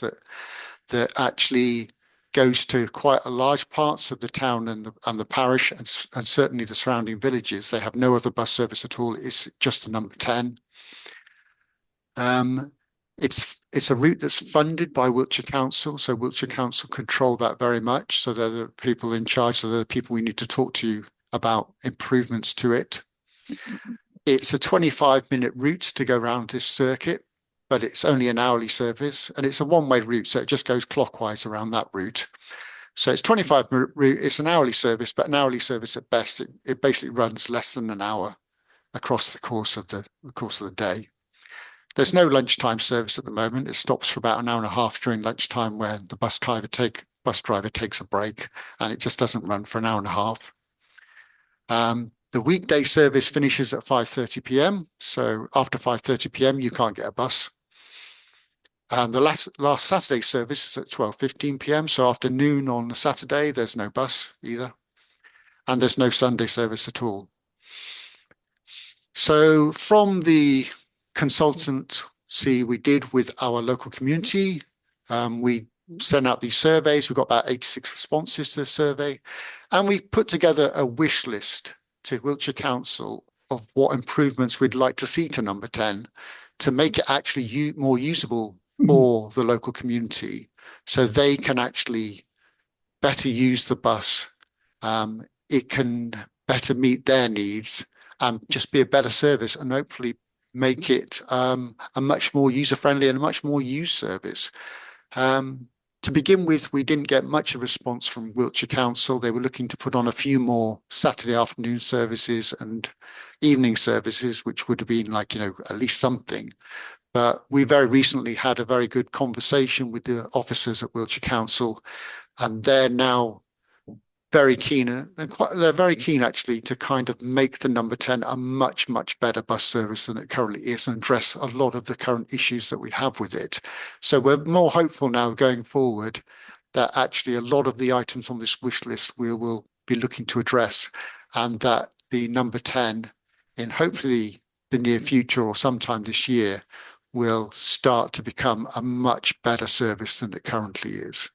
that actually goes to quite a large parts of the town and the parish and certainly the surrounding villages. They have no other bus service at all. It's just the number 10. It's a route that's funded by Wiltshire Council. So Wiltshire Council control that very much. So they're the people in charge. So they're the people we need to talk to about improvements to it. It's a 25-minute route to go around this circuit. but it's only an hourly service, and it's a one-way route, so it just goes clockwise around that route. So it's 25-minute route. It's an hourly service, but an hourly service at best. It basically runs less than an hour across the course of the day. There's no lunchtime service at the moment. It stops for about an hour and a half during lunchtime, where the bus driver takes a break, and it just doesn't run for an hour and a half. The weekday service finishes at 5:30 p.m. So after 5:30 p.m. you can't get a bus. And the last Saturday service is at 12:15 p.m. So after noon on a Saturday, there's no bus either. And there's no Sunday service at all. So from the consultancy we did with our local community, we sent out these surveys. We got about 86 responses to the survey, and we put together a wish list to Wiltshire Council of what improvements we'd like to see to number 10 to make it actually more usable for the local community, so they can actually better use the bus. It can better meet their needs and just be a better service, and hopefully make it a much more user-friendly and a much more used service. To begin with, we didn't get much of a response from Wiltshire Council. They were looking to put on a few more Saturday afternoon services and evening services, which would have been like, at least something. But we very recently had a very good conversation with the officers at Wiltshire Council, and they're now very keen. They're very keen actually to kind of make the number 10 a much, much better bus service than it currently is, and address a lot of the current issues that we have with it. So we're more hopeful now going forward that actually a lot of the items on this wish list we will be looking to address, and that the number 10 in hopefully the near future or sometime this year will start to become a much better service than it currently is.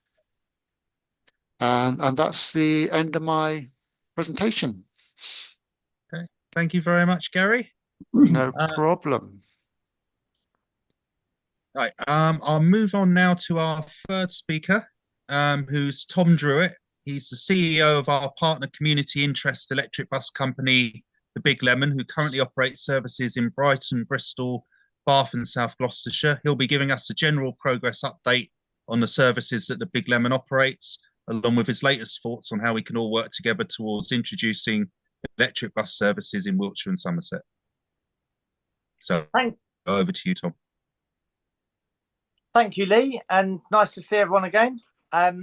And that's the end of my presentation. Okay, thank you very much, Gary. No problem. Right, I'll move on now to our third speaker, who's Tom Druitt. He's the CEO of our partner community interest electric bus company, the Big Lemon, who currently operates services in Brighton, Bristol, Bath and South Gloucestershire. He'll be giving us a general progress update on the services that the Big Lemon operates, along with his latest thoughts on how we can all work together towards introducing electric bus services in Wiltshire and Somerset. So over to you, Tom. Thank you, Lee, and nice to see everyone again. I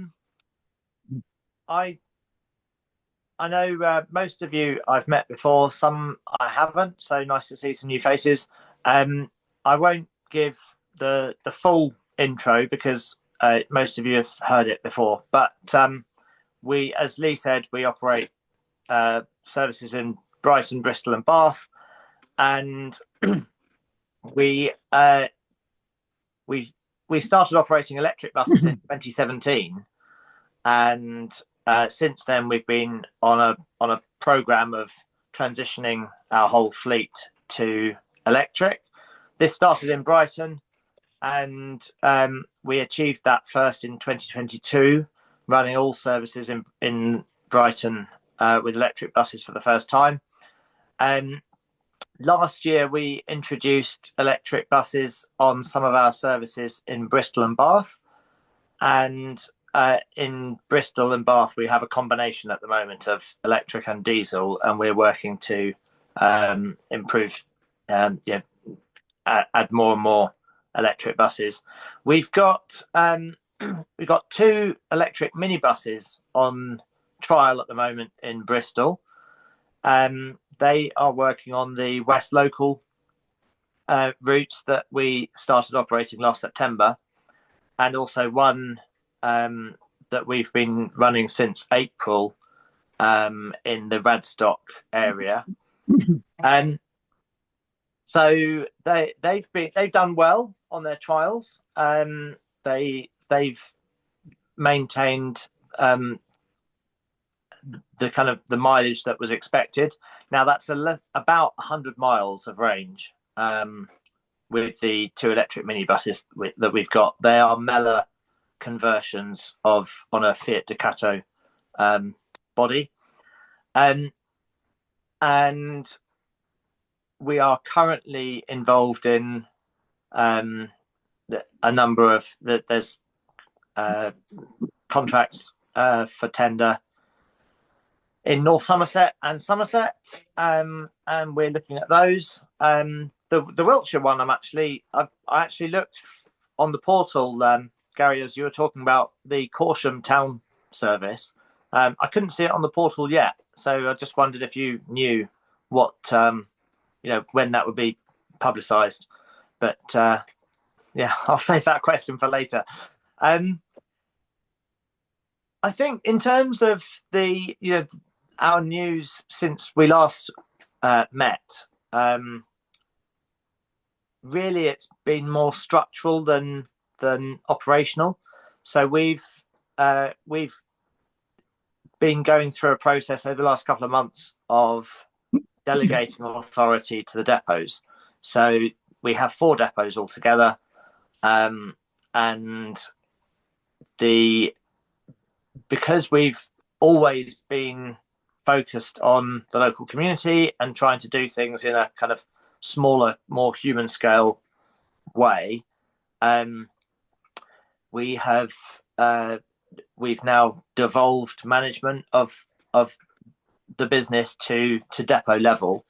know most of you I've met before, some I haven't, so nice to see some new faces. I won't give the full intro because most of you have heard it before, but we, as Lee said, we operate services in Brighton, Bristol and Bath, and we started operating electric buses in 2017, and since then we've been on a program of transitioning our whole fleet to electric. This started in Brighton, and we achieved that first in 2022, running all services in Brighton with electric buses for the first time. Last year, we introduced electric buses on some of our services in Bristol and Bath. And in Bristol and Bath, we have a combination at the moment of electric and diesel, and we're working to improve, add more and more electric buses. We've got 2 electric minibuses on trial at the moment in Bristol. They are working on the West Local routes that we started operating last September, and also one that we've been running since April in the Radstock area. So they've done well on their trials. They've maintained the mileage that was expected. Now that's about 100 miles of range with the 2 electric minibuses that we've got. They are Mellor conversions on a Fiat Ducato body, and we are currently involved in a number of there's contracts for tender in North Somerset and Somerset, and we're looking at those. The Wiltshire one, I actually looked on the portal, Gary, as you were talking about the Corsham town service. I couldn't see it on the portal yet, so I just wondered if you knew what when that would be publicised. But yeah, I'll save that question for later. I think in terms of the our news since we last met, really it's been more structural than operational. So we've been going through a process over the last couple of months of delegating authority to the depots. So we have 4 depots altogether, and because we've always been focused on the local community and trying to do things in a kind of smaller, more human scale way, we've now devolved management of the business to depot level,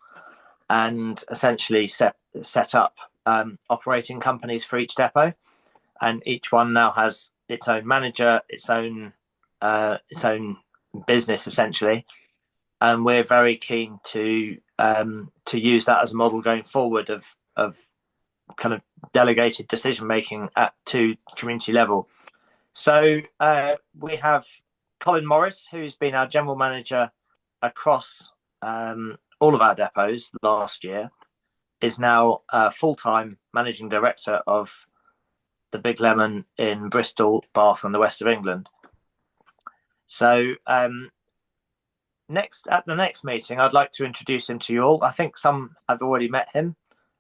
and essentially set up operating companies for each depot, and each one now has its own manager, its own business essentially, and we're very keen to use that as a model going forward of kind of delegated decision making to community level. So we have Colin Morris, who's been our general manager across all of our depots last year, is now full-time managing director of the Big Lemon in Bristol, Bath, and the west of England. So at the next meeting, I'd like to introduce him to you all. I think some have already met him,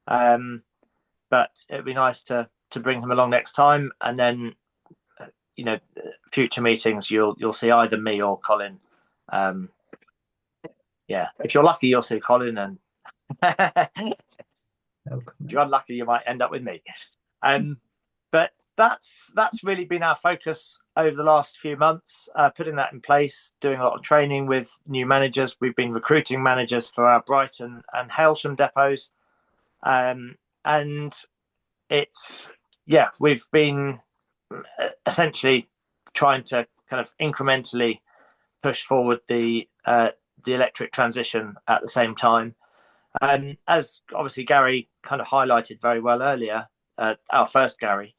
but it'd be nice to bring him along next time, and then future meetings you'll see either me or Colin. Yeah, if you're lucky, you'll see Colin, and if you're unlucky, you might end up with me. But that's really been our focus over the last few months, putting that in place, doing a lot of training with new managers. We've been recruiting managers for our Brighton and Hailsham depots, and we've been essentially trying to kind of incrementally push forward the electric transition at the same time. As obviously Gary kind of highlighted very well earlier, our first Gary,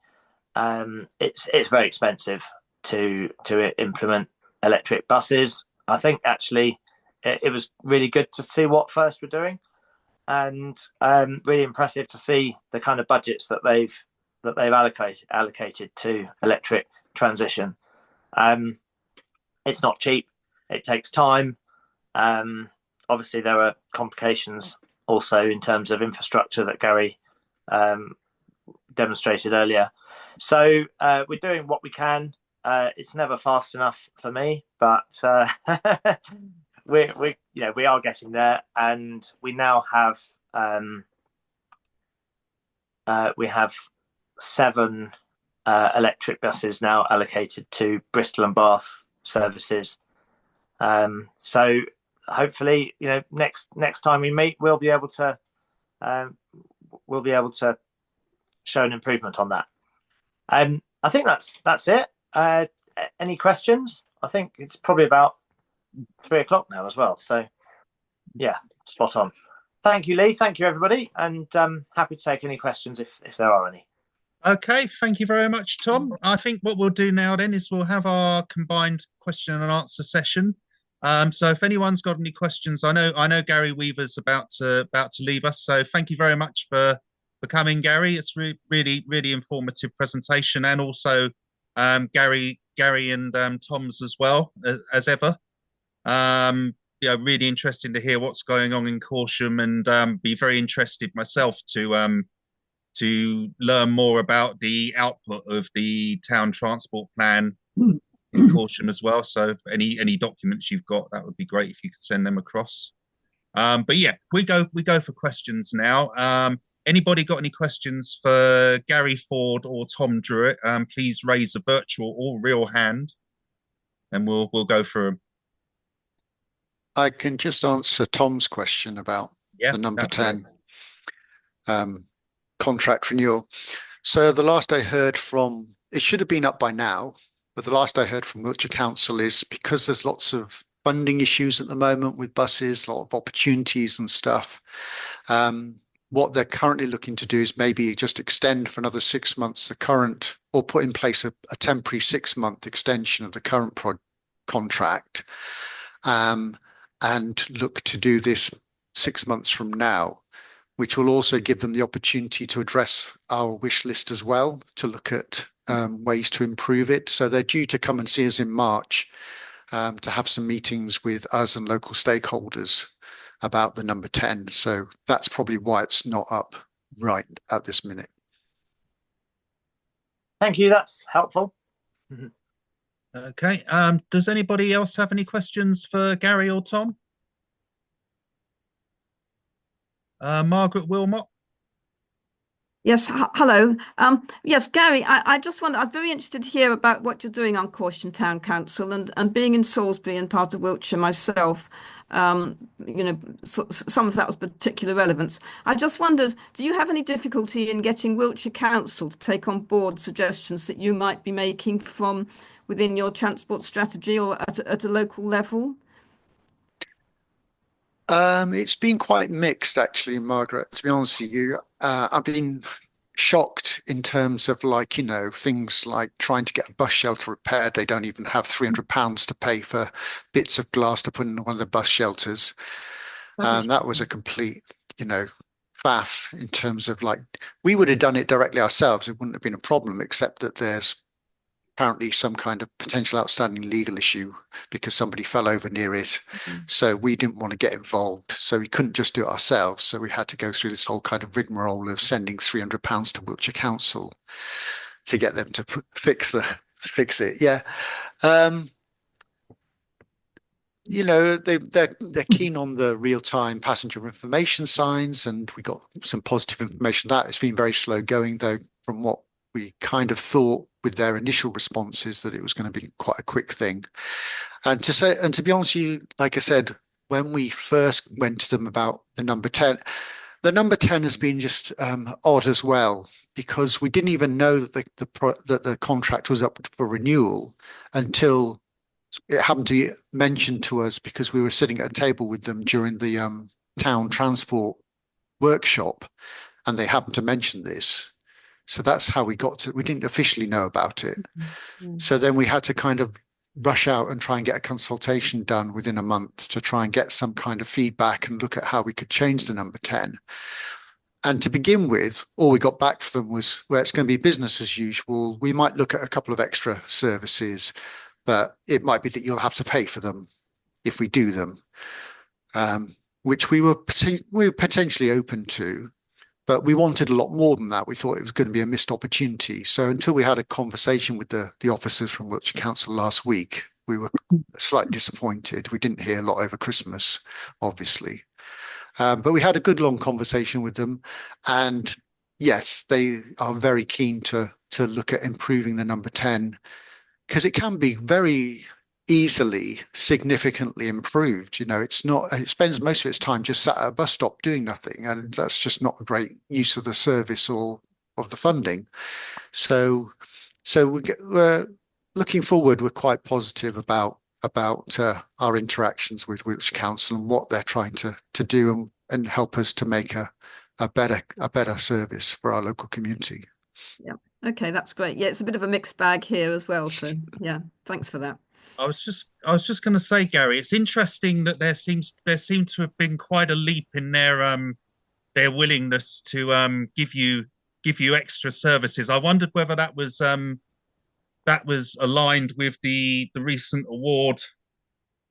it's very expensive to implement electric buses. I think actually it was really good to see what First were doing, and really impressive to see the kind of budgets that they've allocated to electric transition. It's not cheap. It takes time. Obviously, there are complications also in terms of infrastructure that Gary demonstrated earlier. So we're doing what we can. It's never fast enough for me, but we are getting there, and we now have 7 electric buses now allocated to Bristol and Bath services. So hopefully, next time we meet, we'll be able to show an improvement on that. I think that's it. Any questions? I think it's probably about 3 o'clock now as well. So yeah, spot on. Thank you, Lee. Thank you, everybody, and happy to take any questions if there are any. Okay, thank you very much, Tom. I think what we'll do now then is we'll have our combined question and answer session. So if anyone's got any questions, I know Gary Weaver's about to leave us. So thank you very much for coming, Gary. It's really informative presentation, and also Gary and Tom's as well as ever. Really interesting to hear what's going on in Corsham, and be very interested myself to learn more about the output of the town transport plan in Corsham as well. So any documents you've got, that would be great if you could send them across. But yeah, we go for questions now. Anybody got any questions for Gary Ford or Tom Druitt? Please raise a virtual or real hand, and we'll go through them. I can just answer Tom's question about the number 10 contract renewal. So the last I heard from, it should have been up by now, but the last I heard from Wiltshire Council is because there's lots of funding issues at the moment with buses, a lot of opportunities and stuff. What they're currently looking to do is maybe just extend for another 6 months the current, or put in place a temporary 6-month extension of the current contract, and look to do this 6 months from now, which will also give them the opportunity to address our wish list as well, to look at ways to improve it. So they're due to come and see us in March to have some meetings with us and local stakeholders about the number 10. So that's probably why it's not up right at this minute. Thank you. That's helpful. Okay. Does anybody else have any questions for Gary or Tom? Margaret Wilmot. Yes, hello. Yes, Gary, I just wonder, I'm very interested to hear about what you're doing on Corsham Town Council, and being in Salisbury and part of Wiltshire myself, some of that was particular relevance. I just wondered, do you have any difficulty in getting Wiltshire Council to take on board suggestions that you might be making from within your transport strategy or at a local level? It's been quite mixed, actually, Margaret, to be honest with you. I've been shocked in terms of things like trying to get a bus shelter repaired. They don't even have £300 to pay for bits of glass to put in one of the bus shelters. That was a complete, faff in terms of we would have done it directly ourselves. It wouldn't have been a problem, except that there's apparently some kind of potential outstanding legal issue because somebody fell over near it. So we didn't want to get involved. So we couldn't just do it ourselves. So we had to go through this whole kind of rigmarole of sending £300 to Wiltshire Council to get them to fix it. Yeah. They're keen on the real-time passenger information signs, and we got some positive information. That it's been very slow going, though, from what we kind of thought with their initial responses, that it was going to be quite a quick thing. And to be honest with you, like I said, when we first went to them about the number 10 has been just odd as well, because we didn't even know that the contract was up for renewal until it happened to be mentioned to us, because we were sitting at a table with them during the town transport workshop, and they happened to mention this. So that's how we didn't officially know about it. So then we had to kind of rush out and try and get a consultation done within a month to try and get some kind of feedback and look at how we could change the number 10. And to begin with, all we got back from them was, well, it's going to be business as usual. We might look at a couple of extra services, but it might be that you'll have to pay for them if we do them, which we were potentially open to. But we wanted a lot more than that. We thought it was going to be a missed opportunity. So until we had a conversation with the officers from Wiltshire Council last week, we were slightly disappointed. We didn't hear a lot over Christmas, obviously. But we had a good long conversation with them. And yes, they are very keen to look at improving the number 10, because it can be very easily significantly improved. It spends most of its time just sat at a bus stop doing nothing, and that's just not a great use of the service or of the funding. So we're looking forward. We're quite positive about our interactions with Wiltshire Council and what they're trying to do and help us to make a better service for our local community. Yeah. Okay, that's great. Yeah, it's a bit of a mixed bag here as well. So yeah, thanks for that. I was just going to say, Gary, it's interesting that there seemed to have been quite a leap in their willingness to give you extra services. I wondered whether that was aligned with the recent award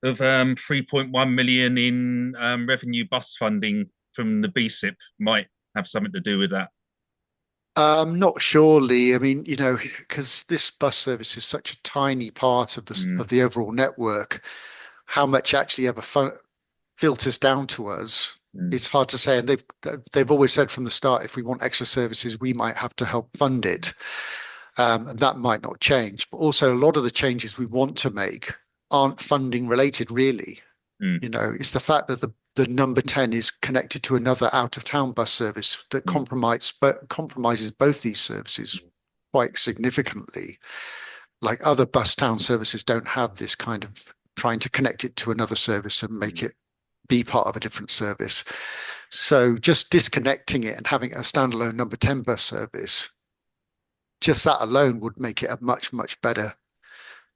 of 3.1 million in revenue bus funding from the BSIP. Might have something to do with that. Not surely. I mean, because this bus service is such a tiny part of the overall network, how much actually ever filters down to us it's hard to say. And they've always said from the start, if we want extra services, we might have to help fund it. And that might not change. But also a lot of the changes we want to make aren't funding related, really. You know, it's the fact that the number 10 is connected to another out of town bus service that compromises both these services quite significantly. Like other bus town services don't have this kind of trying to connect it to another service and make it be part of a different service. So just disconnecting it and having a standalone number 10 bus service, just that alone would make it a much, much better.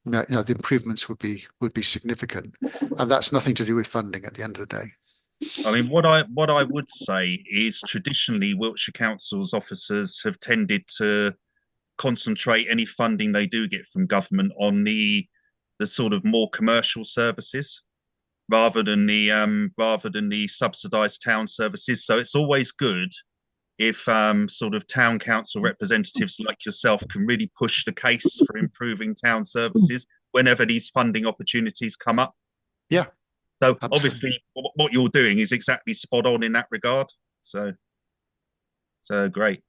You know, the improvements would be significant, and that's nothing to do with funding at the end of the day. I mean, what I would say is traditionally Wiltshire Council's officers have tended to concentrate any funding they do get from government on the sort of more commercial services rather than the subsidised town services. So it's always good if sort of town council representatives like yourself can really push the case for improving town services whenever these funding opportunities come up. Yeah. So absolutely. obviously what you're doing is exactly spot on in that regard. So great.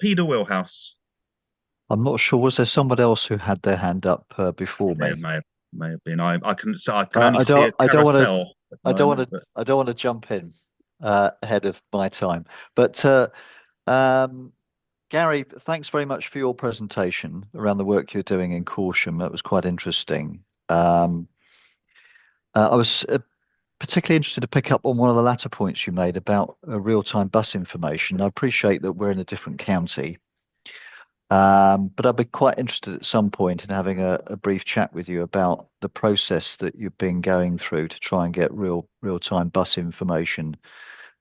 Peter Wheelhouse. I'm not sure. Was there someone else who had their hand up before me? There may have been. I can only see a carousel. I don't want to jump in ahead of my time. But Gary, thanks very much for your presentation around the work you're doing in Corsham. That was quite interesting. I was particularly interested to pick up on one of the latter points you made about real-time bus information. I appreciate that we're in a different county, but I'd be quite interested at some point in having a brief chat with you about the process that you've been going through to try and get real-time bus information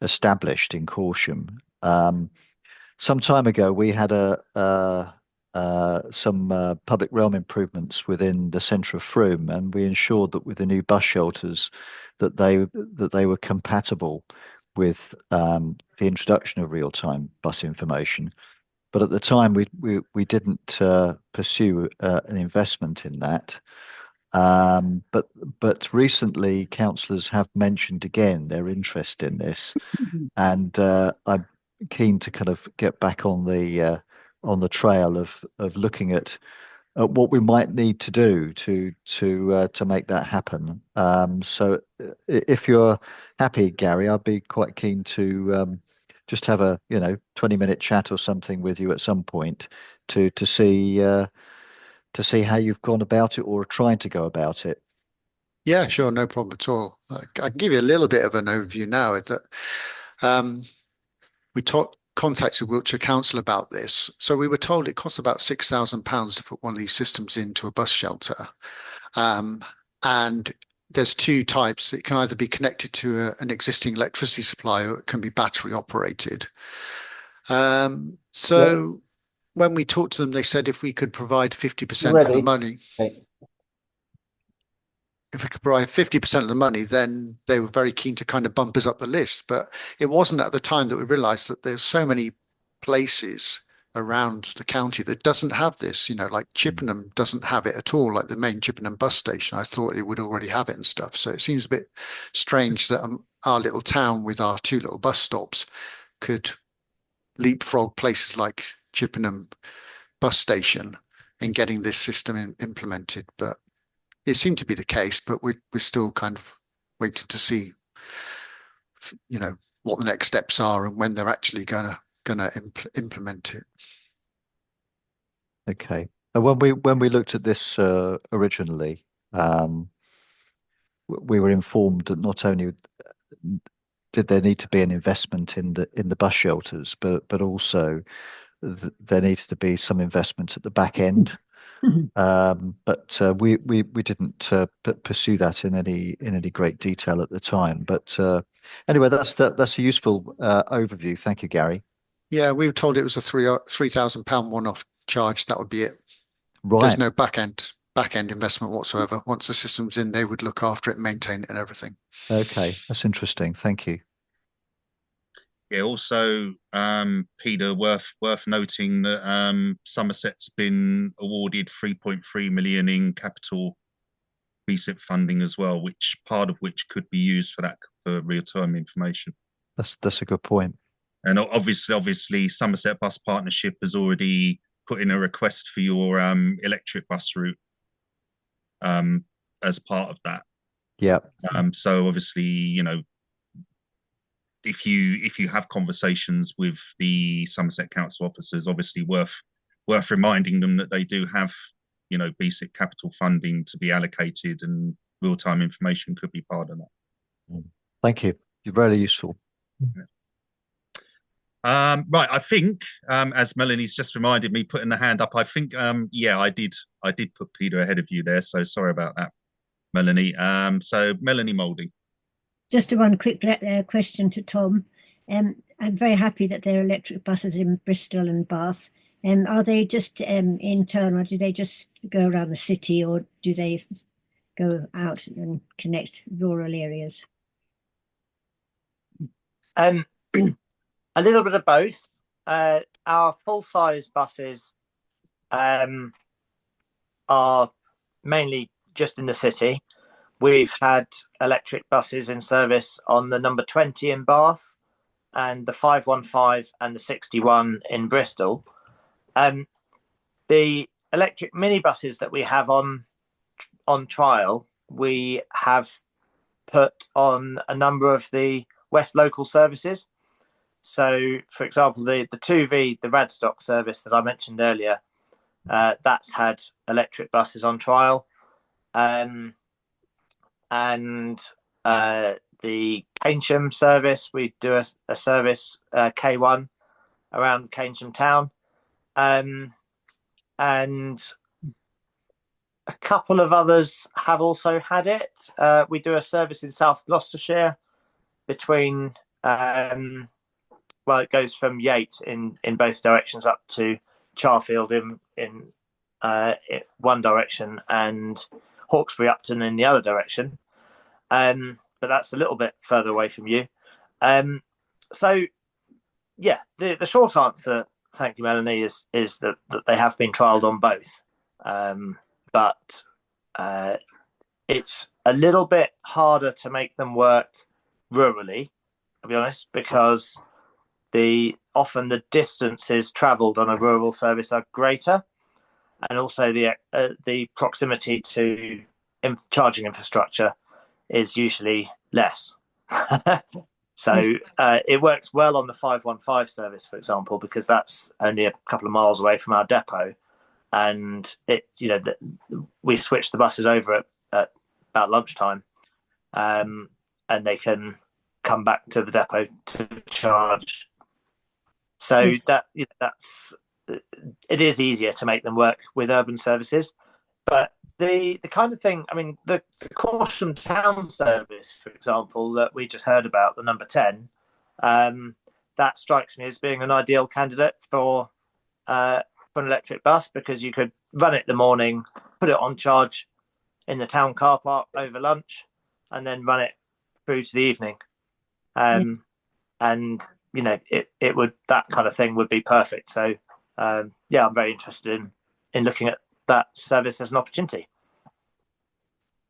established in Corsham. Some time ago, we had some public realm improvements within the centre of Frome, and we ensured that with the new bus shelters that they were compatible with the introduction of real-time bus information. But at the time, we didn't pursue an investment in that. But recently, councillors have mentioned again their interest in this, and I'm keen to kind of get back on the trail of looking at what we might need to do to make that happen. So if you're happy, Gary, I'd be quite keen to just have a 20-minute chat or something with you at some point to see how you've gone about it or are trying to go about it. Yeah, sure, no problem at all. I can give you a little bit of an overview now that we contacted Wiltshire Council about this. So we were told it costs about £6,000 to put one of these systems into a bus shelter. And there's two types. It can either be connected to an existing electricity supply or it can be battery operated. So when we talked to them, they said if we could provide 50% of the money, if we could provide 50% of the money, then they were very keen to kind of bump us up the list. But it wasn't at the time that we realized that there's so many places around the county that doesn't have this, like Chippenham doesn't have it at all, like the main Chippenham bus station. I thought it would already have it and stuff. So it seems a bit strange that our little town with our two little bus stops could leapfrog places like Chippenham bus station in getting this system implemented. But it seemed to be the case, but we're still kind of waiting to see, what the next steps are and when they're actually gonna implement it. Okay. And when we looked at this originally, we were informed that not only did there need to be an investment in the bus shelters, but also there needed to be some investment at the back end. But we didn't pursue that in any great detail at the time. But anyway, that's a useful overview. Thank you, Gary. Yeah, we were told it was a £3,000 one-off charge. That would be it. Right. There's no back end investment whatsoever. Once the system's in, they would look after it, maintain it, and everything. Okay, that's interesting. Thank you. Yeah, also, Peter, worth noting that Somerset's been awarded 3.3 million in capital BSIP funding as well, which part of which could be used for that, for real-time information. That's a good point. And obviously, Somerset Bus Partnership has already put in a request for your electric bus route as part of that. Yeah. So obviously, you know, if you have conversations with the Somerset Council officers, obviously worth reminding them that they do have, you know, basic capital funding to be allocated, and real-time information could be part of that. Thank you. You're very useful. Yeah. Right, I think as Melanie's just reminded me, putting the hand up, I think yeah, I did put Peter ahead of you there, so sorry about that, Melanie. So Melanie Moulding. Just one quick question to Tom. I'm very happy that there are electric buses in Bristol and Bath. Are they just internal, or do they just go around the city, or do they go out and connect rural areas? A little bit of both. Our full-size buses are mainly just in the city. We've had electric buses in service on the number 20 in Bath, and the 515 and the 61 in Bristol. The electric minibuses that we have on trial, we have put on a number of the West local services. So, for example, the 2V, the Radstock service that I mentioned earlier, that's had electric buses on trial. And the Corsham service, we do a service K1 around Corsham town. And a couple of others have also had it. We do a service in South Gloucestershire between, well, it goes from Yate in both directions up to Charfield in one direction, and Hawkesbury Upton in the other direction. But that's a little bit further away from you. So, yeah, the short answer, thank you, Melanie, is that they have been trialled on both. But it's a little bit harder to make them work rurally, to be honest, because often the distances travelled on a rural service are greater, and also the proximity to charging infrastructure is usually less. So it works well on the 515 service, for example, because that's only a couple of miles away from our depot, and we switch the buses over at about lunchtime, and they can come back to the depot to charge. So it is easier to make them work with urban services. But the kind of thing, I mean, the Corsham town service, for example, that we just heard about, the number 10, that strikes me as being an ideal candidate for an electric bus, because you could run it in the morning, put it on charge in the town car park over lunch, and then run it through to the evening. And it would, that kind of thing would be perfect. So yeah, I'm very interested in looking at that service as an opportunity.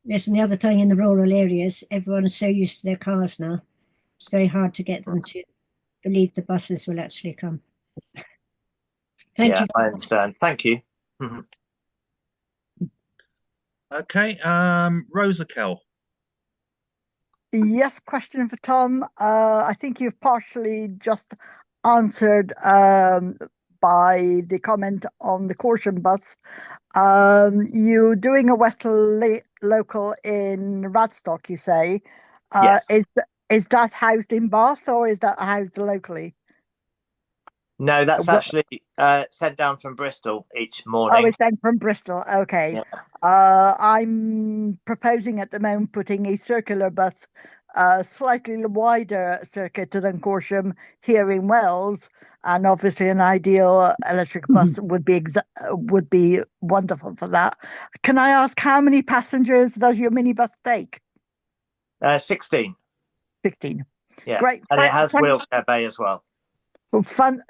Yes, and the other thing, in the rural areas, everyone is so used to their cars now, it's very hard to get them to believe the buses will actually come. Thank you. I understand. Thank you. Mm-hmm. Okay, Rosa Kell. Yes, question for Tom. I think you've partially just answered by the comment on the Corsham bus. You're doing a West local in Radstock, you say. Yes. Is that housed in Bath, or is that housed locally? No, that's actually sent down from Bristol each morning. Oh, it's sent from Bristol. Okay. Yeah. I'm proposing at the moment putting a circular bus, slightly wider circuit than Corsham, here in Wells, and obviously an ideal electric bus would be wonderful for that. Can I ask, how many passengers does your minibus take? 16. 16. Yeah. Great. And it has wheelchair bay as well. Fun.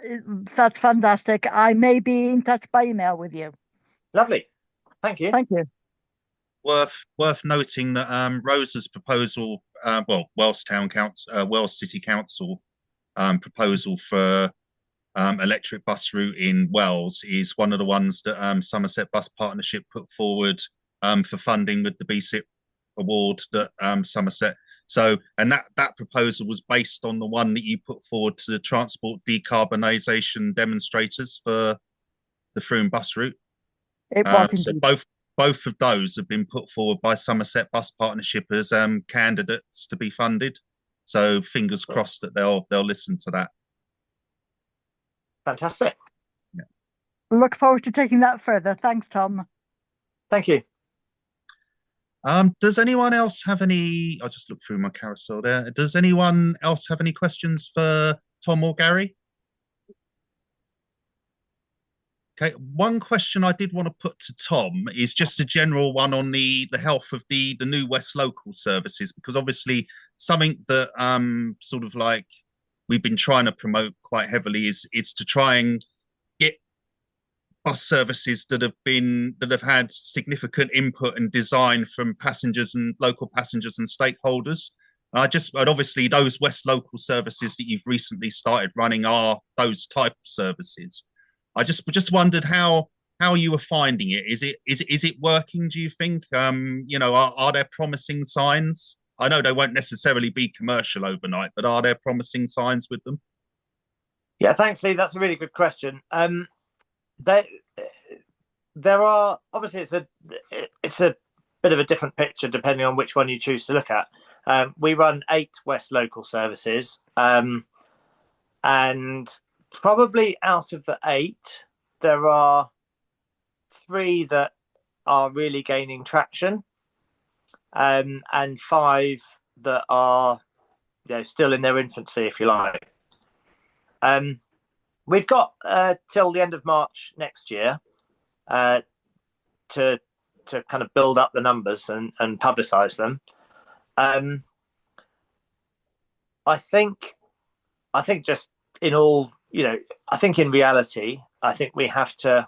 That's fantastic. I may be in touch by email with you. Lovely. Thank you. Thank you. worth noting that Rosa's proposal, Welsh Town Council, Welsh City Council proposal for electric bus route in Wells is one of the ones that Somerset Bus Partnership put forward for funding with the BSIP award that Somerset. So, and that proposal was based on the one that you put forward to the transport decarbonisation demonstrators for the Frome bus route. It was So indeed. both of those have been put forward by Somerset Bus Partnership as candidates to be funded. So fingers crossed that they'll listen to that. Fantastic. Yeah. Look forward to taking that further. Thanks, Tom. Thank you. Does anyone else have any? I'll just look through my carousel there. Does anyone else have any questions for Tom or Gary? Okay, one question I did want to put to Tom is just a general one on the health of the new West local services, because obviously something that sort of like we've been trying to promote quite heavily is to try and get bus services that have had significant input and design from passengers and local passengers and stakeholders. And obviously those West local services that you've recently started running are those type of services. I just wondered how you were finding it. Is it working, do you think? Are there promising signs? I know they won't necessarily be commercial overnight, but are there promising signs with them? Yeah, thanks, Lee. That's a really good question. There are obviously it's a bit of a different picture depending on which one you choose to look at. We run 8 West local services, and probably out of the 8, there are 3 that are really gaining traction, and 5 that are still in their infancy, if you like. We've got till the end of March next year to kind of build up the numbers and publicise them. I think just in all, I think in reality, I think we have to,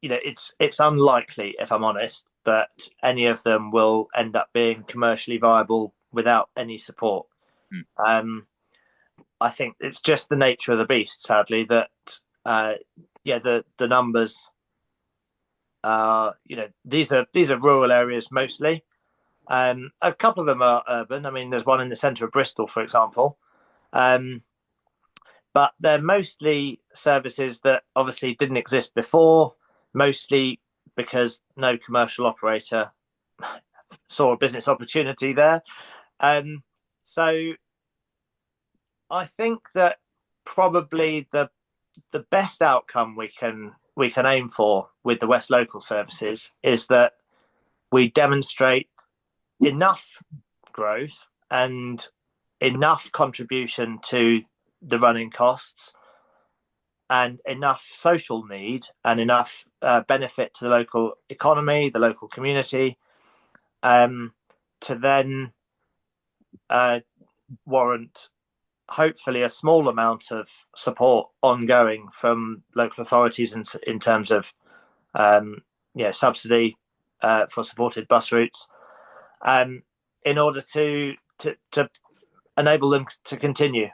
it's unlikely, if I'm honest, that any of them will end up being commercially viable without any support. I think it's just the nature of the beast, sadly, that the numbers these are rural areas mostly. A couple of them are urban. I mean, there's one in the centre of Bristol, for example. But they're mostly services that obviously didn't exist before, mostly because no commercial operator saw a business opportunity there. So I think that probably the best outcome we can aim for with the West local services is that we demonstrate enough growth and enough contribution to the running costs and enough social need and enough benefit to the local economy, the local community, to then warrant hopefully a small amount of support ongoing from local authorities in terms of subsidy for supported bus routes, in order to enable them to continue.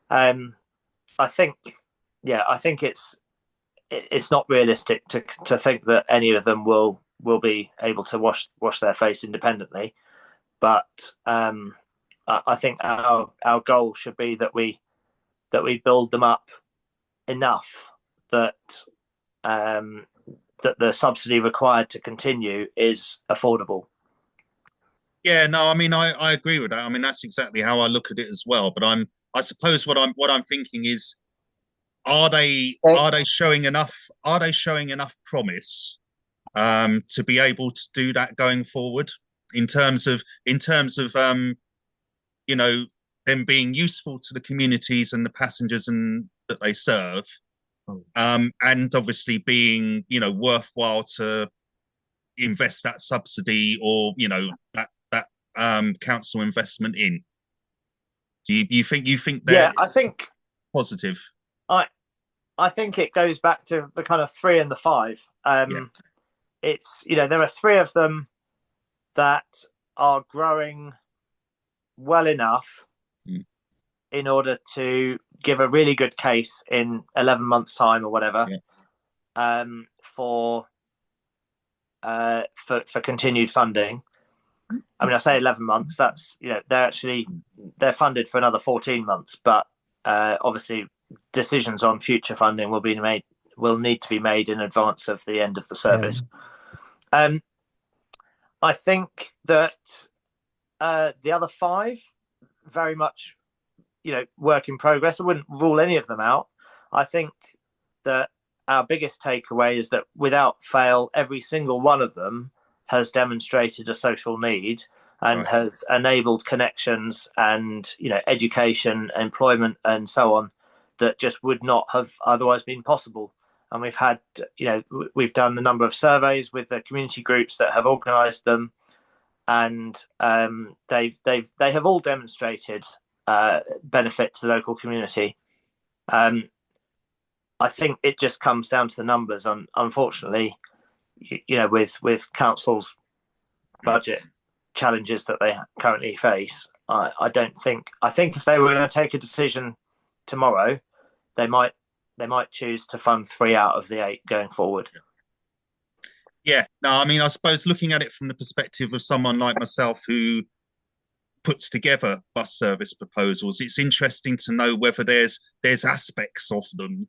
I think it's not realistic to think that any of them will be able to wash their face independently, but I think our goal should be that we build them up enough that the subsidy required to continue is affordable. Yeah, no, I mean I agree with that. I mean that's exactly how I look at it as well. But I suppose what I'm thinking is, are they showing enough promise to be able to do that going forward in terms of them being useful to the communities and the passengers and that they serve, and obviously being worthwhile to invest that subsidy or that council investment in. Do you think they're Yeah, I think positive? I think it goes back to the kind of 3 and the 5. it's, there are three of them that are growing well enough in order to give a really good case in 11 months' time or whatever, for continued funding. I mean, I say 11 months. That's they're funded for another 14 months, but obviously decisions on future funding will need to be made in advance of the end of the service. I think that the other five, very much, work in progress. I wouldn't rule any of them out. I think that our biggest takeaway is that without fail, every single one of them has demonstrated a social need and has enabled connections and, education, employment, and so on that just would not have otherwise been possible. And we've had, we've done a number of surveys with the community groups that have organised them, and they have all demonstrated benefit to the local community. I think it just comes down to the numbers. Unfortunately, with councils' budget challenges that they currently face, I think if they were going to take a decision tomorrow, they might choose to fund 3 out of the 8 going forward. Yeah, no, I mean, I suppose looking at it from the perspective of someone like myself who puts together bus service proposals, it's interesting to know whether there's aspects of them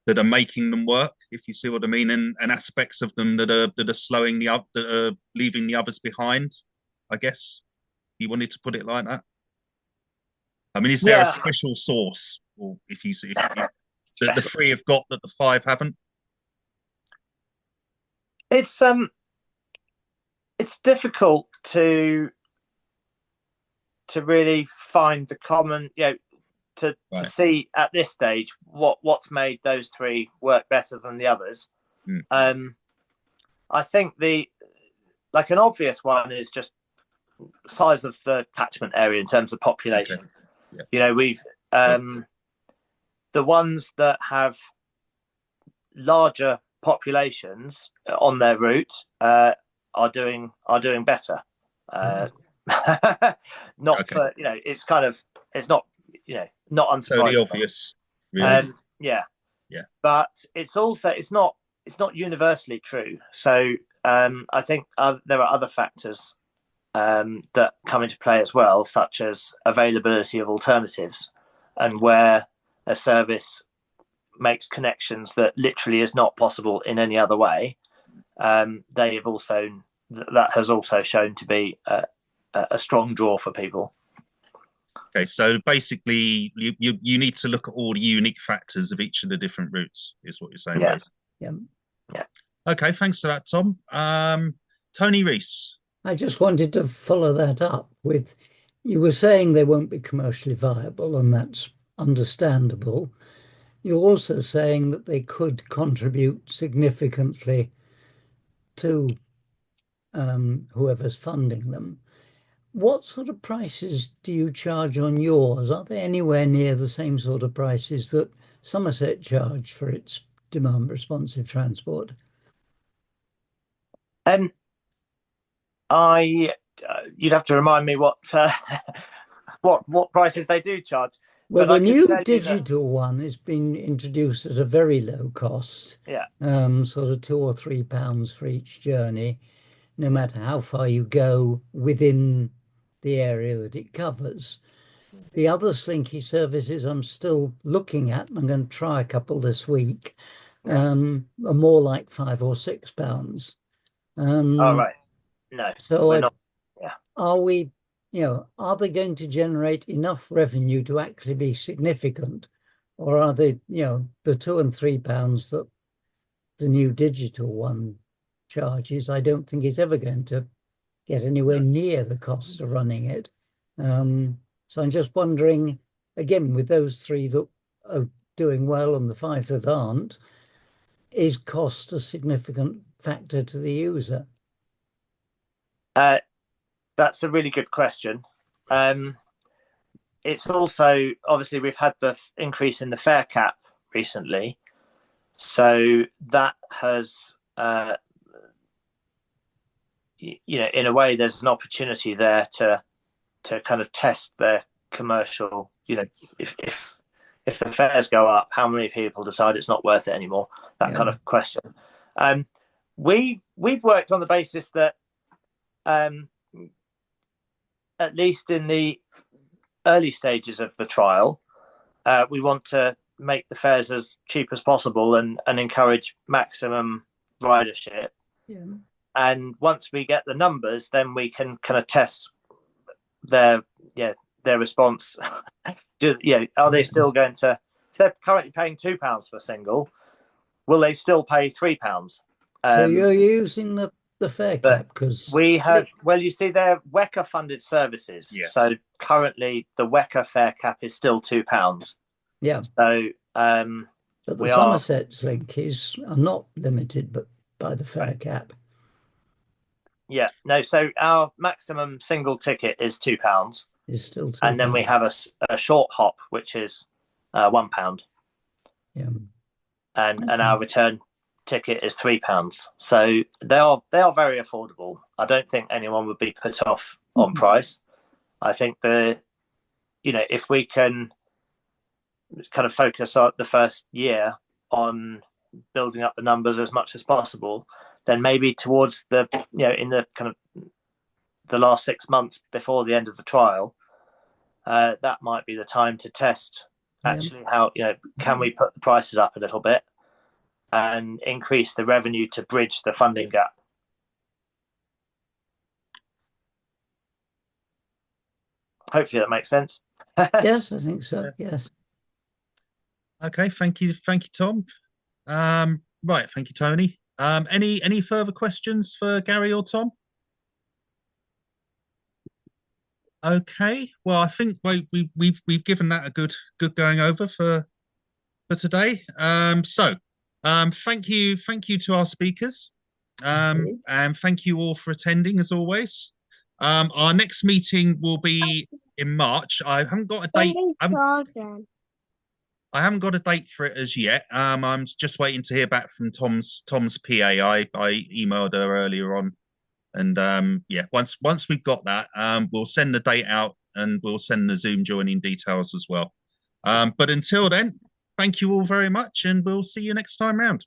that are making them work, if you see what I mean, and aspects of them that are slowing that are leaving the others behind. I guess you wanted to put it like that. I mean, is there a special source, or if the 3 have got that the 5 haven't? It's difficult to really find the common, to see at this stage what's made those 3 work better than the others. I think an obvious one is just size of the catchment area in terms of population. We've the ones that have larger populations on their route are doing better. For it's kind of, it's not not unsurprising. Totally obvious, really. But it's also it's not universally true. So I think there are other factors that come into play as well, such as availability of alternatives, and where a service makes connections that literally is not possible in any other way. That has also shown to be a strong draw for people. Okay, so basically you need to look at all the unique factors of each of the different routes, is what you're saying. Yeah. Okay, thanks for that, Tom. Tony Rees. I just wanted to follow that up with, you were saying they won't be commercially viable, and that's understandable. You're also saying that they could contribute significantly to whoever's funding them. What sort of prices do you charge on yours? Are they anywhere near the same sort of prices that Somerset charge for its demand responsive transport? You'd have to remind me what prices they do charge. Well, the new digital one has been introduced at a very low cost. Sort of £2 or £3 for each journey, no matter how far you go within the area that it covers. The other Slinky services I'm still looking at, and I'm going to try a couple this week, are more like £5 or £6. All right. No. So we're not. Are they going to generate enough revenue to actually be significant, or are they, the £2 and £3 that the new digital one charges? I don't think it's ever going to get anywhere near the costs of running it. So I'm just wondering, again, with those 3 that are doing well and the 5 that aren't, is cost a significant factor to the user? That's a really good question. It's also, obviously, we've had the increase in the fare cap recently, so that has in a way, there's an opportunity there to kind of test their commercial. If the fares go up, how many people decide it's not worth it anymore? That kind of question. We've worked on the basis that at least in the early stages of the trial, we want to make the fares as cheap as possible and encourage maximum ridership. Yeah. And once we get the numbers, then we can kind of test their response. Are they still going to? If they're currently paying £2 for a single, will they still pay £3? So you're using the fare cap because we have. Well, you see, they're WECA funded services. Yeah. So currently, the WECA fare cap is still £2. Yeah. So but the Somerset's link are not limited, but by the fare cap. Yeah, no. So our maximum single ticket is £2. Is still £2. And then we have a short hop, which is £1. Yeah. And our return ticket is £3. So they are very affordable. I don't think anyone would be put off on price. I think if we can kind of focus on the first year on building up the numbers as much as possible, then maybe towards in the kind of the last 6 months before the end of the trial, that might be the time to test actually how, can we put the prices up a little bit and increase the revenue to bridge the funding gap. Hopefully that makes sense. Yes, I think so. Yes. Okay, thank you, Tom. Right, thank you, Tony. Any further questions for Gary or Tom? Okay, well, I think we've given that a good going over for today. Thank you to our speakers, and thank you all for attending as always. Our next meeting will be in March. I haven't got a date. I haven't got a date for it as yet. I'm just waiting to hear back from Tom's PA. I emailed her earlier on, and once we've got that, we'll send the date out and we'll send the Zoom joining details as well. But until then, thank you all very much, and we'll see you next time round.